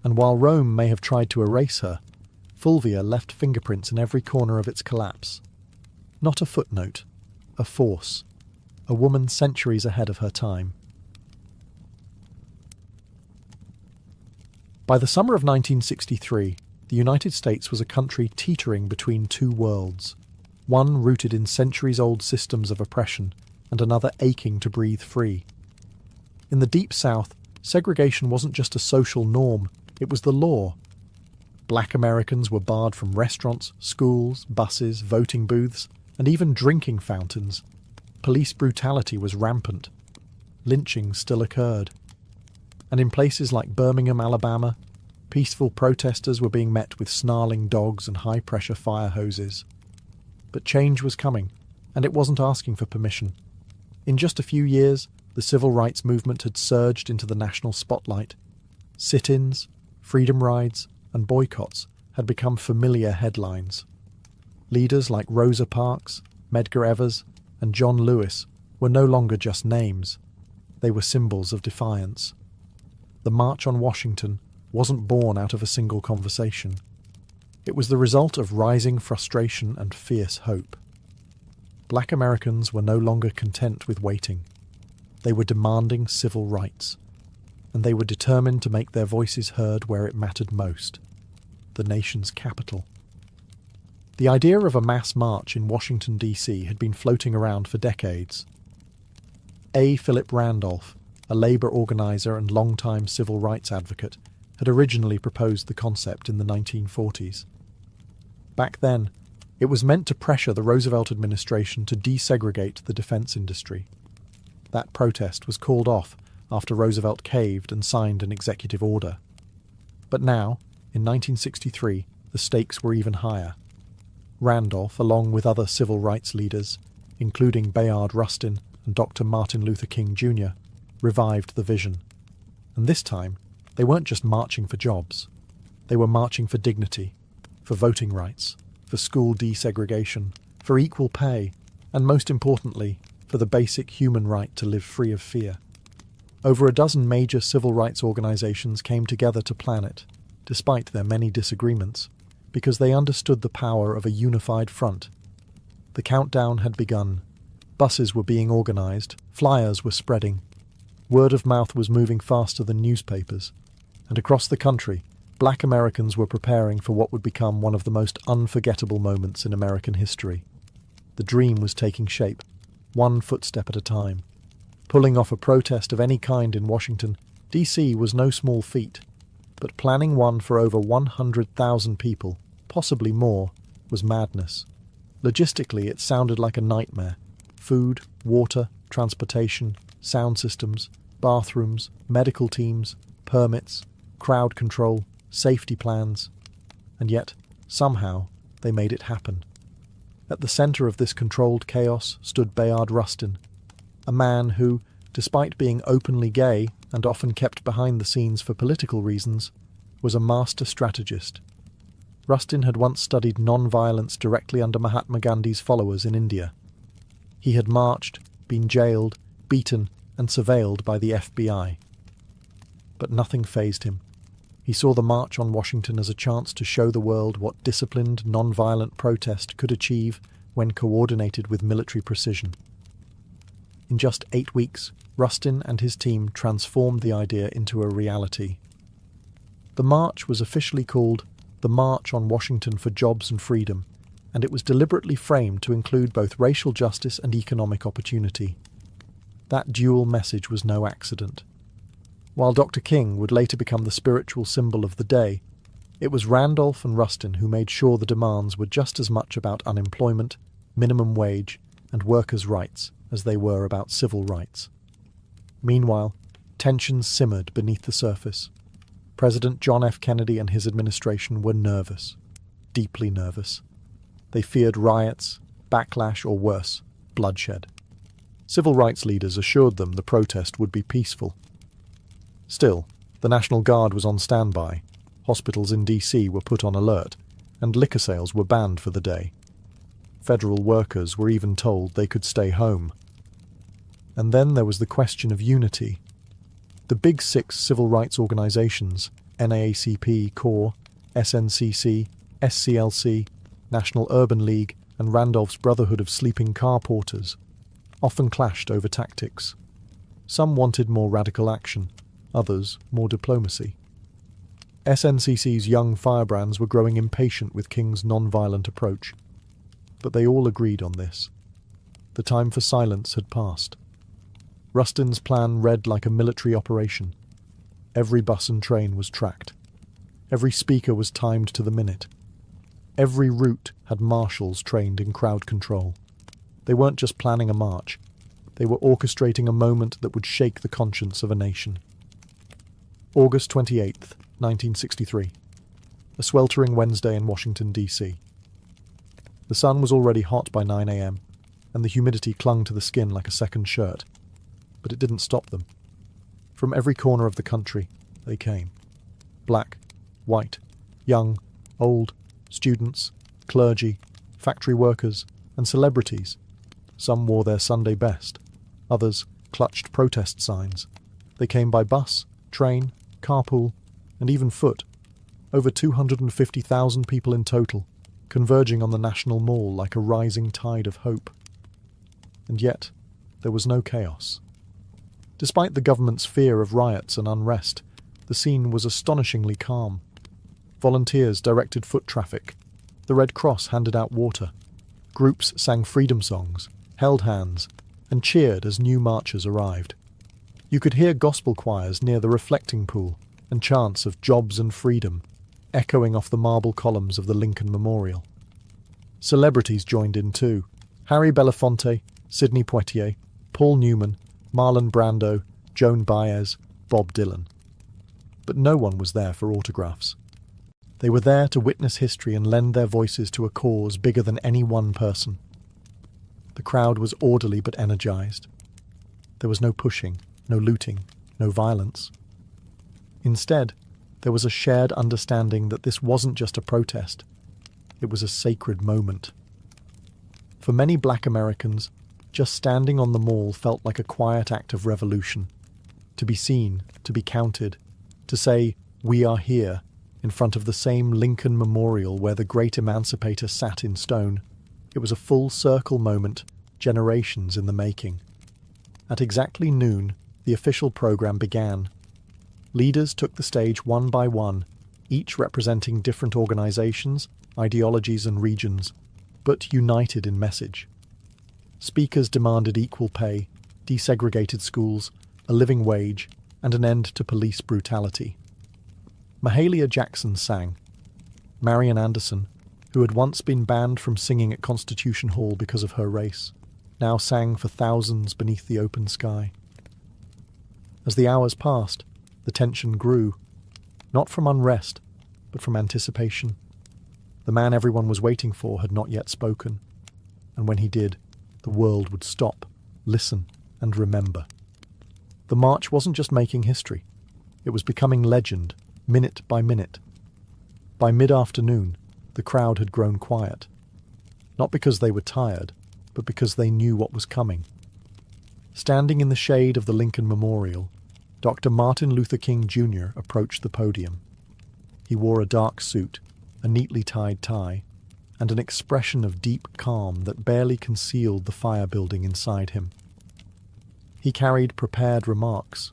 And while Rome may have tried to erase her, Fulvia left fingerprints in every corner of its collapse. Not a footnote, a force, a woman centuries ahead of her time. By the summer of 1963, the United States was a country teetering between two worlds, one rooted in centuries-old systems of oppression and another aching to breathe free. In the Deep South, segregation wasn't just a social norm, it was the law. Black Americans were barred from restaurants, schools, buses, voting booths, and even drinking fountains. Police brutality was rampant. Lynching still occurred. And in places like Birmingham, Alabama, peaceful protesters were being met with snarling dogs and high-pressure fire hoses. But change was coming, and it wasn't asking for permission. In just a few years, the civil rights movement had surged into the national spotlight. Sit-ins, freedom rides, and boycotts had become familiar headlines. Leaders like Rosa Parks, Medgar Evers, and John Lewis were no longer just names. They were symbols of defiance. The March on Washington wasn't born out of a single conversation. It was the result of rising frustration and fierce hope. Black Americans were no longer content with waiting. They were demanding civil rights, and they were determined to make their voices heard where it mattered most, the nation's capital. The idea of a mass march in Washington, D.C. had been floating around for decades. A. Philip Randolph, a labor organizer and longtime civil rights advocate, had originally proposed the concept in the 1940s. Back then, it was meant to pressure the Roosevelt administration to desegregate the defense industry. That protest was called off after Roosevelt caved and signed an executive order. But now, in 1963, the stakes were even higher. Randolph, along with other civil rights leaders, including Bayard Rustin and Dr. Martin Luther King Jr., revived the vision. And this time, they weren't just marching for jobs. They were marching for dignity, for voting rights, for school desegregation, for equal pay, and most importantly, for the basic human right to live free of fear. Over a dozen major civil rights organizations came together to plan it, despite their many disagreements, because they understood the power of a unified front. The countdown had begun. Buses were being organized, flyers were spreading. Word of mouth was moving faster than newspapers, and across the country, Black Americans were preparing for what would become one of the most unforgettable moments in American history. The dream was taking shape, one footstep at a time. Pulling off a protest of any kind in Washington, D.C. was no small feat, but planning one for over 100,000 people, possibly more, was madness. Logistically, it sounded like a nightmare. Food, water, transportation, sound systems, bathrooms, medical teams, permits, crowd control, safety plans. And yet, somehow, they made it happen. At the centre of this controlled chaos stood Bayard Rustin, a man who, despite being openly gay and often kept behind the scenes for political reasons, was a master strategist. Rustin had once studied non-violence directly under Mahatma Gandhi's followers in India. He had marched, been jailed, beaten, and surveilled by the FBI. But nothing fazed him. He saw the March on Washington as a chance to show the world what disciplined, non-violent protest could achieve when coordinated with military precision. In just 8 weeks, Rustin and his team transformed the idea into a reality. The march was officially called the March on Washington for Jobs and Freedom, and it was deliberately framed to include both racial justice and economic opportunity. That dual message was no accident. While Dr. King would later become the spiritual symbol of the day, it was Randolph and Rustin who made sure the demands were just as much about unemployment, minimum wage, and workers' rights as they were about civil rights. Meanwhile, tensions simmered beneath the surface. President John F. Kennedy and his administration were nervous, deeply nervous. They feared riots, backlash, or worse, bloodshed. Civil rights leaders assured them the protest would be peaceful. Still, the National Guard was on standby, hospitals in D.C. were put on alert, and liquor sales were banned for the day. Federal workers were even told they could stay home. And then there was the question of unity. The Big Six civil rights organizations, NAACP, CORE, SNCC, SCLC, National Urban League, and Randolph's Brotherhood of Sleeping Car Porters, often clashed over tactics. Some wanted more radical action, others more diplomacy. SNCC's young firebrands were growing impatient with King's non-violent approach, but they all agreed on this. The time for silence had passed. Rustin's plan read like a military operation. Every bus and train was tracked. Every speaker was timed to the minute. Every route had marshals trained in crowd control. They weren't just planning a march. They were orchestrating a moment that would shake the conscience of a nation. August 28th, 1963. A sweltering Wednesday in Washington, D.C. The sun was already hot by 9 a.m., and the humidity clung to the skin like a second shirt. But it didn't stop them. From every corner of the country, they came. Black, white, young, old, students, clergy, factory workers, and celebrities. Some wore their Sunday best. Others clutched protest signs. They came by bus, train, carpool, and even foot. Over 250,000 people in total, converging on the National Mall like a rising tide of hope. And yet, there was no chaos. Despite the government's fear of riots and unrest, the scene was astonishingly calm. Volunteers directed foot traffic. The Red Cross handed out water. Groups sang freedom songs, held hands, and cheered as new marchers arrived. You could hear gospel choirs near the reflecting pool and chants of jobs and freedom echoing off the marble columns of the Lincoln Memorial. Celebrities joined in too. Harry Belafonte, Sidney Poitier, Paul Newman, Marlon Brando, Joan Baez, Bob Dylan. But no one was there for autographs. They were there to witness history and lend their voices to a cause bigger than any one person. The crowd was orderly but energized. There was no pushing, no looting, no violence. Instead, there was a shared understanding that this wasn't just a protest. It was a sacred moment. For many black Americans, just standing on the mall felt like a quiet act of revolution. To be seen, to be counted, to say, "We are here," in front of the same Lincoln Memorial where the great emancipator sat in stone. It was a full circle moment, generations in the making. At exactly noon, the official program began. Leaders took the stage one by one, each representing different organizations, ideologies and regions, but united in message. Speakers demanded equal pay, desegregated schools, a living wage, and an end to police brutality. Mahalia Jackson sang. Marian Anderson, who had once been banned from singing at Constitution Hall because of her race, now sang for thousands beneath the open sky. As the hours passed, the tension grew, not from unrest, but from anticipation. The man everyone was waiting for had not yet spoken, and when he did, the world would stop, listen, and remember. The march wasn't just making history. It was becoming legend, minute by minute. By mid-afternoon, the crowd had grown quiet. Not because they were tired, but because they knew what was coming. Standing in the shade of the Lincoln Memorial, Dr. Martin Luther King Jr. approached the podium. He wore a dark suit, a neatly tied tie, and an expression of deep calm that barely concealed the fire building inside him. He carried prepared remarks,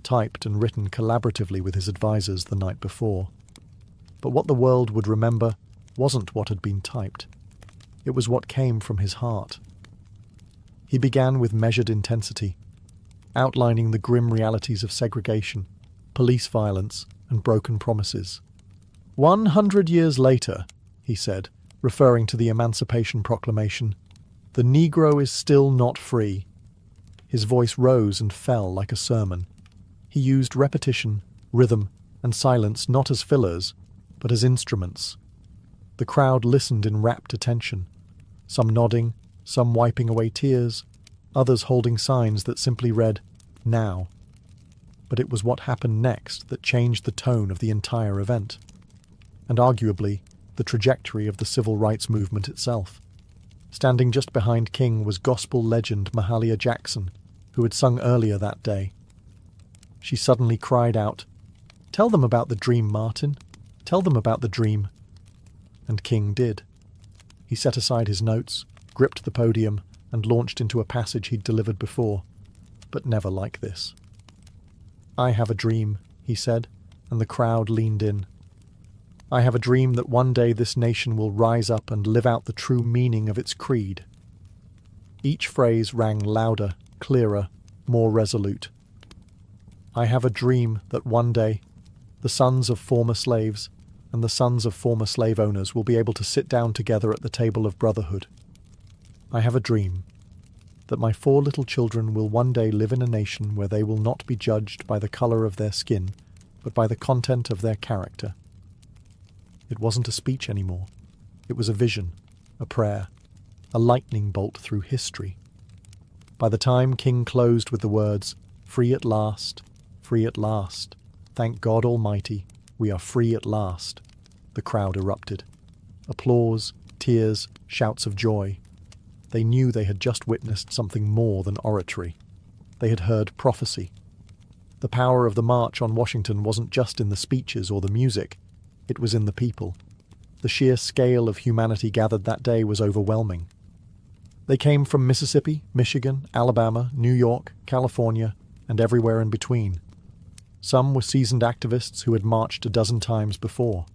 typed and written collaboratively with his advisors the night before. But what the world would remember wasn't what had been typed. It was what came from his heart. He began with measured intensity, outlining the grim realities of segregation, police violence, and broken promises. 100 years later, he said, referring to the Emancipation Proclamation, the Negro is still not free. His voice rose and fell like a sermon. He used repetition, rhythm, and silence not as fillers, but as instruments. The crowd listened in rapt attention, some nodding, some wiping away tears, others holding signs that simply read, "Now." But it was what happened next that changed the tone of the entire event, and arguably the trajectory of the civil rights movement itself. Standing just behind King was gospel legend Mahalia Jackson, who had sung earlier that day. She suddenly cried out, "Tell them about the dream, Martin. Tell them about the dream." And King did. He set aside his notes, gripped the podium, and launched into a passage he'd delivered before, but never like this. "I have a dream," he said, and the crowd leaned in. "I have a dream that one day this nation will rise up and live out the true meaning of its creed." Each phrase rang louder, clearer, more resolute. "I have a dream that one day..." The sons of former slaves and the sons of former slave owners will be able to sit down together at the table of brotherhood. I have a dream that my 4 little children will one day live in a nation where they will not be judged by the colour of their skin, but by the content of their character. It wasn't a speech anymore. It was a vision, a prayer, a lightning bolt through history. By the time King closed with the words, free at last, thank God Almighty, we are free at last, the crowd erupted. Applause, tears, shouts of joy. They knew they had just witnessed something more than oratory. They had heard prophecy. The power of the March on Washington wasn't just in the speeches or the music, it was in the people. The sheer scale of humanity gathered that day was overwhelming. They came from Mississippi, Michigan, Alabama, New York, California, and everywhere in between. Some were seasoned activists who had marched a dozen times before.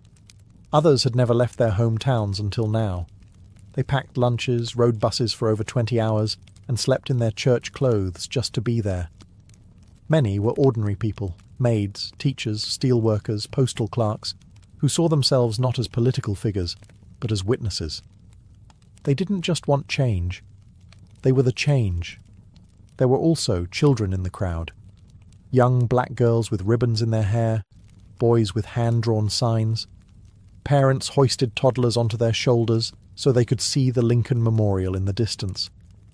Others had never left their hometowns until now. They packed lunches, rode buses for over 20 hours, and slept in their church clothes just to be there. Many were ordinary people, maids, teachers, steel workers, postal clerks, who saw themselves not as political figures, but as witnesses. They didn't just want change. They were the change. There were also children in the crowd. Young black girls with ribbons in their hair, boys with hand-drawn signs. Parents hoisted toddlers onto their shoulders so they could see the Lincoln Memorial in the distance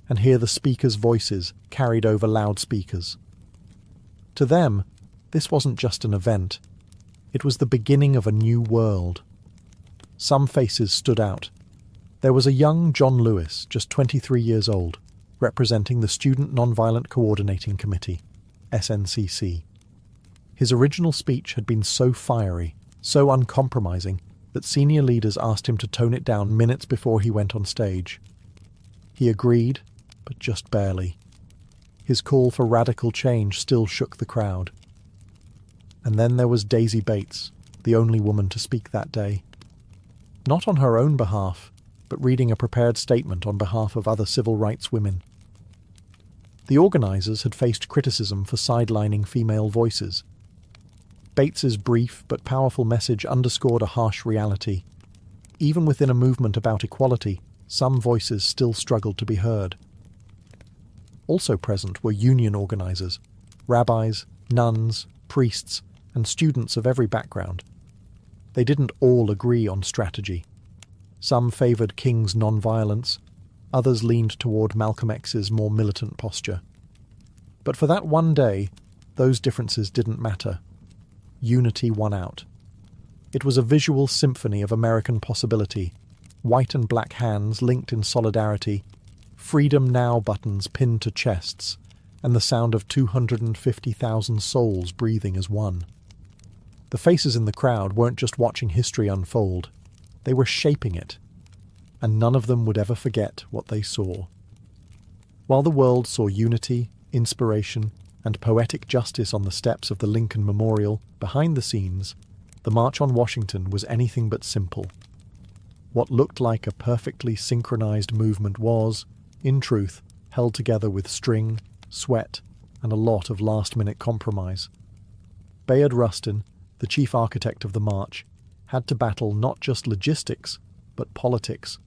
and hear the speakers' voices carried over loudspeakers. To them, this wasn't just an event. It was the beginning of a new world. Some faces stood out. There was a young John Lewis, just 23 years old, representing the Student Nonviolent Coordinating Committee, SNCC. His original speech had been so fiery, so uncompromising, that senior leaders asked him to tone it down minutes before he went on stage. He agreed, but just barely. His call for radical change still shook the crowd. And then there was Daisy Bates, the only woman to speak that day. Not on her own behalf, but reading a prepared statement on behalf of other civil rights women. The organisers had faced criticism for sidelining female voices. Bates's brief but powerful message underscored a harsh reality. Even within a movement about equality, some voices still struggled to be heard. Also present were union organisers, rabbis, nuns, priests, and students of every background. They didn't all agree on strategy. Some favoured King's non-violence, others leaned toward Malcolm X's more militant posture. But for that one day, those differences didn't matter. Unity won out. It was a visual symphony of American possibility, white and black hands linked in solidarity, Freedom Now buttons pinned to chests, and the sound of 250,000 souls breathing as one. The faces in the crowd weren't just watching history unfold, they were shaping it, and none of them would ever forget what they saw. While the world saw unity, inspiration, and poetic justice on the steps of the Lincoln Memorial, behind the scenes, the March on Washington was anything but simple. What looked like a perfectly synchronized movement was, in truth, held together with string, sweat, and a lot of last-minute compromise. Bayard Rustin, the chief architect of the march, had to battle not just logistics, but politics.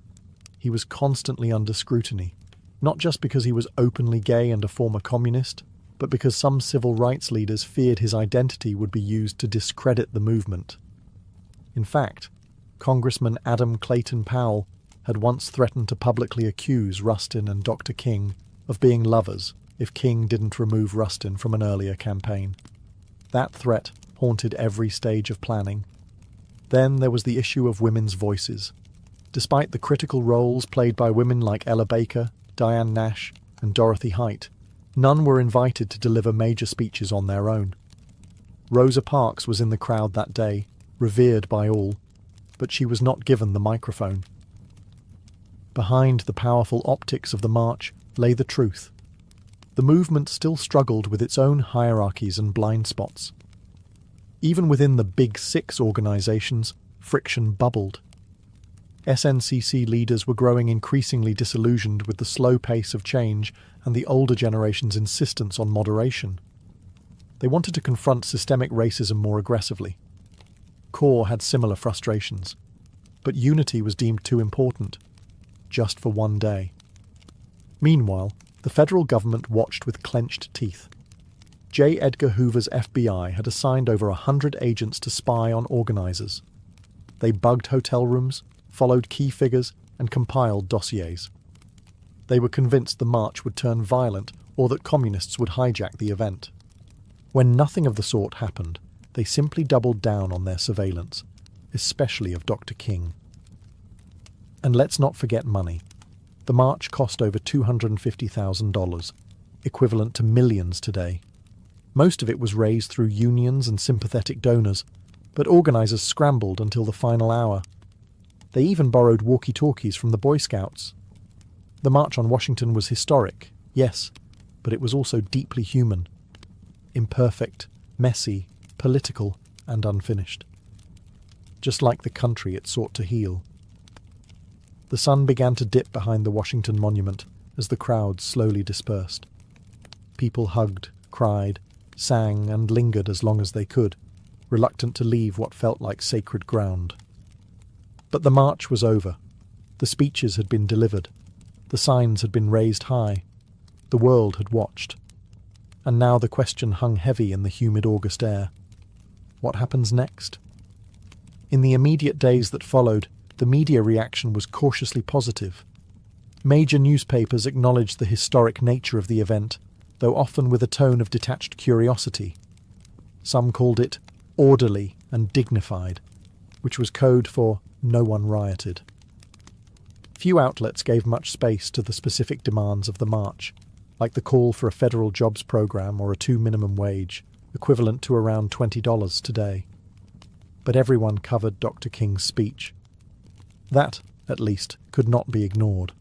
He was constantly under scrutiny, not just because he was openly gay and a former communist, but because some civil rights leaders feared his identity would be used to discredit the movement. In fact, Congressman Adam Clayton Powell had once threatened to publicly accuse Rustin and Dr. King of being lovers if King didn't remove Rustin from an earlier campaign. That threat haunted every stage of planning. Then there was the issue of women's voices. Despite the critical roles played by women like Ella Baker, Diane Nash, and Dorothy Height, none were invited to deliver major speeches on their own. Rosa Parks was in the crowd that day, revered by all, but she was not given the microphone. Behind the powerful optics of the march lay the truth. The movement still struggled with its own hierarchies and blind spots. Even within the Big Six organisations, friction bubbled. SNCC leaders were growing increasingly disillusioned with the slow pace of change and the older generation's insistence on moderation. They wanted to confront systemic racism more aggressively, CORE had similar frustrations. But unity was deemed too important, just for one day. Meanwhile, the federal government watched with clenched teeth. J. Edgar Hoover's FBI had assigned over 100 agents to spy on organizers. They bugged hotel rooms, followed key figures, and compiled dossiers. They were convinced the march would turn violent or that communists would hijack the event. When nothing of the sort happened, they simply doubled down on their surveillance, especially of Dr. King. And let's not forget money. The march cost over $250,000, equivalent to millions today. Most of it was raised through unions and sympathetic donors, but organizers scrambled until the final hour. They even borrowed walkie-talkies from the Boy Scouts. The March on Washington was historic, yes, but it was also deeply human. Imperfect, messy, political, and unfinished. Just like the country it sought to heal. The sun began to dip behind the Washington Monument as the crowds slowly dispersed. People hugged, cried, sang, and lingered as long as they could, reluctant to leave what felt like sacred ground. But the march was over. The speeches had been delivered. The signs had been raised high. The world had watched. And now the question hung heavy in the humid August air. What happens next? In the immediate days that followed, the media reaction was cautiously positive. Major newspapers acknowledged the historic nature of the event, though often with a tone of detached curiosity. Some called it orderly and dignified, which was code for no one rioted. Few outlets gave much space to the specific demands of the march, like the call for a federal jobs program or a $2 minimum wage, equivalent to around $20 today. But everyone covered Dr. King's speech. That, at least, could not be ignored.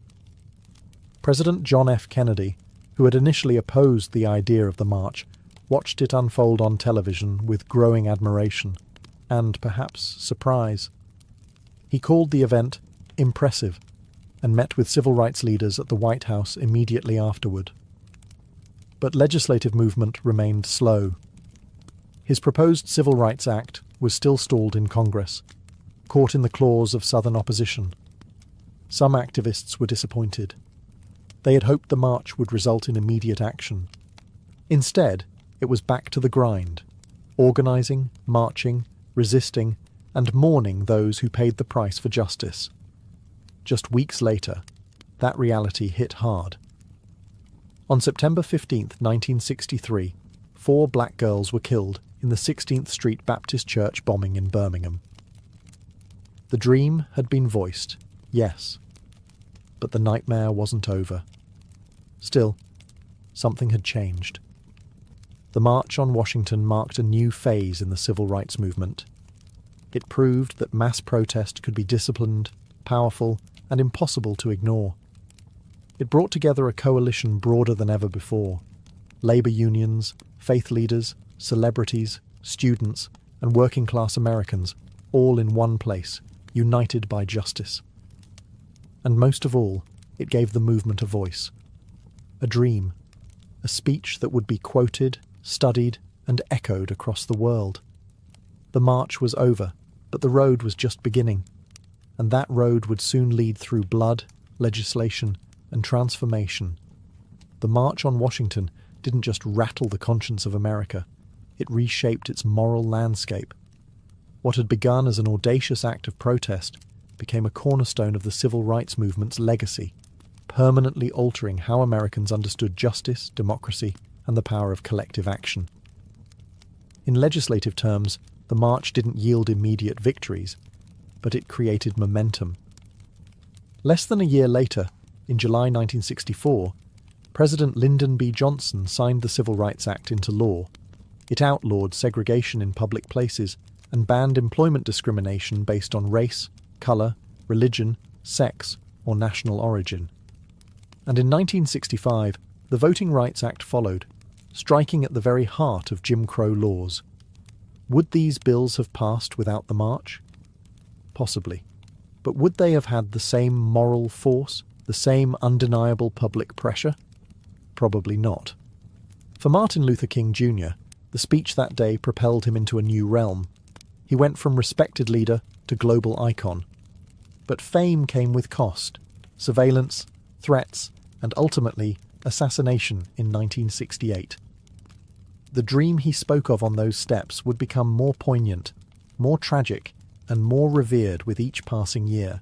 President John F. Kennedy, who had initially opposed the idea of the march, watched it unfold on television with growing admiration and, perhaps, surprise. He called the event impressive and met with civil rights leaders at the White House immediately afterward. But legislative movement remained slow. His proposed Civil Rights Act was still stalled in Congress, caught in the claws of Southern opposition. Some activists were disappointed. They had hoped the march would result in immediate action. Instead, it was back to the grind, organizing, marching, resisting, and mourning those who paid the price for justice. Just weeks later, that reality hit hard. On September 15, 1963, 4 black girls were killed in the 16th Street Baptist Church bombing in Birmingham. The dream had been voiced, yes, but the nightmare wasn't over. Still, something had changed. The March on Washington marked a new phase in the civil rights movement. It proved that mass protest could be disciplined, powerful, and impossible to ignore. It brought together a coalition broader than ever before. Labor unions, faith leaders, celebrities, students, and working-class Americans, all in one place, united by justice. And most of all, it gave the movement a voice. A dream. A speech that would be quoted, studied, and echoed across the world. The march was over, but the road was just beginning. And that road would soon lead through blood, legislation, and transformation. The March on Washington didn't just rattle the conscience of America, it reshaped its moral landscape. What had begun as an audacious act of protest became a cornerstone of the civil rights movement's legacy, permanently altering how Americans understood justice, democracy, and the power of collective action. In legislative terms, the march didn't yield immediate victories, but it created momentum. Less than a year later, in July 1964, President Lyndon B. Johnson signed the Civil Rights Act into law. It outlawed segregation in public places and banned employment discrimination based on race, colour, religion, sex, or national origin. And in 1965, the Voting Rights Act followed, striking at the very heart of Jim Crow laws. Would these bills have passed without the march? Possibly. But would they have had the same moral force, the same undeniable public pressure? Probably not. For Martin Luther King Jr., the speech that day propelled him into a new realm. He went from respected leader to global icon. But fame came with cost: surveillance, threats, and ultimately assassination in 1968. The dream he spoke of on those steps would become more poignant, more tragic, and more revered with each passing year.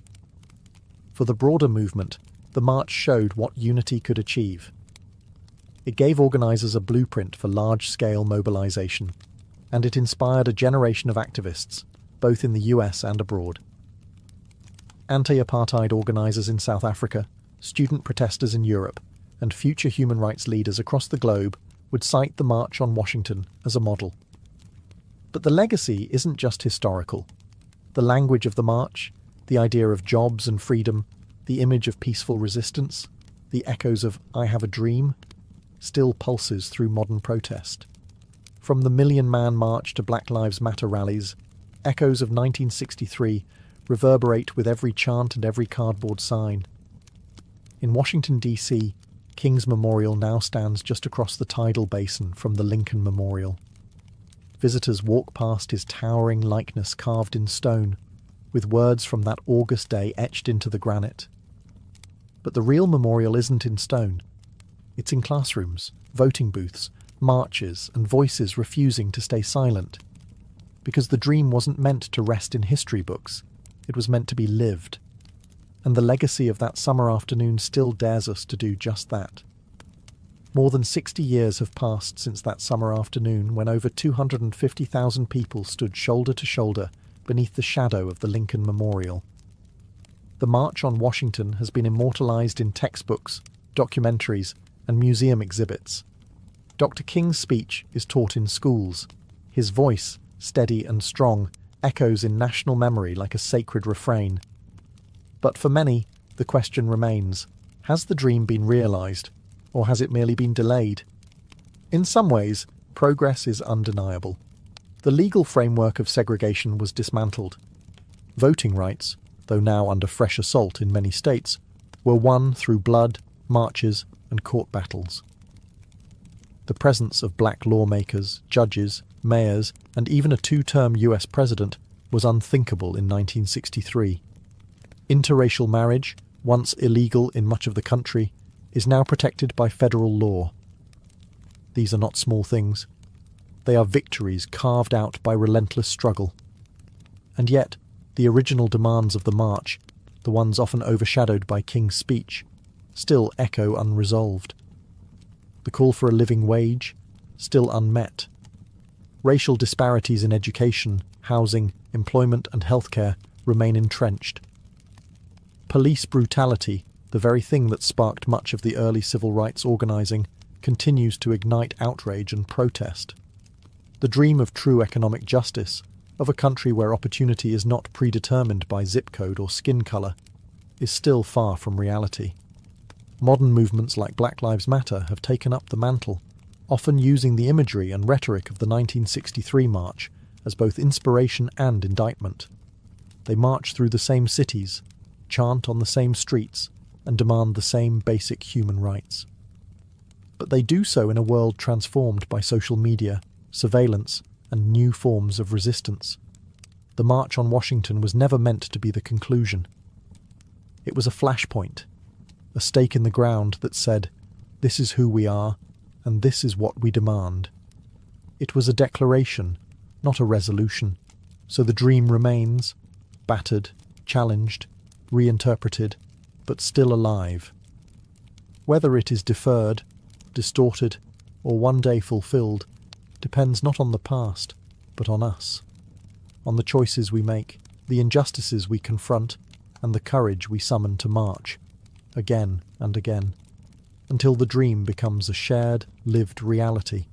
For the broader movement, the march showed what unity could achieve. It gave organisers a blueprint for large-scale mobilisation, and it inspired a generation of activists, both in the US and abroad. Anti-apartheid organisers in South Africa, student protesters in Europe, and future human rights leaders across the globe would cite the March on Washington as a model. But the legacy isn't just historical. The language of the march, the idea of jobs and freedom, the image of peaceful resistance, the echoes of "I have a dream," still pulses through modern protest. From the Million-Man March to Black Lives Matter rallies, echoes of 1963 reverberate with every chant and every cardboard sign. In Washington, D.C., King's Memorial now stands just across the tidal basin from the Lincoln Memorial. Visitors walk past his towering likeness carved in stone, with words from that August day etched into the granite. But the real memorial isn't in stone. It's in classrooms, voting booths, marches, and voices refusing to stay silent. Because the dream wasn't meant to rest in history books, it was meant to be lived. And the legacy of that summer afternoon still dares us to do just that. More than 60 years have passed since that summer afternoon when over 250,000 people stood shoulder to shoulder beneath the shadow of the Lincoln Memorial. The March on Washington has been immortalized in textbooks, documentaries, and museum exhibits. Dr. King's speech is taught in schools. His voice, steady and strong, echoes in national memory like a sacred refrain. But for many, the question remains: has the dream been realized, or has it merely been delayed? In some ways, progress is undeniable. The legal framework of segregation was dismantled. Voting rights, though now under fresh assault in many states, were won through blood, marches, and court battles. The presence of black lawmakers, judges, mayors, and even a two-term US president was unthinkable in 1963. Interracial marriage, once illegal in much of the country, is now protected by federal law. These are not small things. They are victories carved out by relentless struggle. And yet, the original demands of the march, the ones often overshadowed by King's speech, still echo unresolved. The call for a living wage, still unmet. Racial disparities in education, housing, employment and healthcare remain entrenched. Police brutality, the very thing that sparked much of the early civil rights organising, continues to ignite outrage and protest. The dream of true economic justice, of a country where opportunity is not predetermined by zip code or skin colour, is still far from reality. Modern movements like Black Lives Matter have taken up the mantle, often using the imagery and rhetoric of the 1963 march as both inspiration and indictment. They march through the same cities, chant on the same streets, and demand the same basic human rights. But they do so in a world transformed by social media, surveillance, and new forms of resistance. The March on Washington was never meant to be the conclusion. It was a flashpoint, a stake in the ground that said, "This is who we are, and this is what we demand." It was a declaration, not a resolution, so the dream remains, battered, challenged, reinterpreted, but still alive. Whether it is deferred, distorted, or one day fulfilled depends not on the past, but on us, on the choices we make, the injustices we confront, and the courage we summon to march, again and again, until the dream becomes a shared, lived reality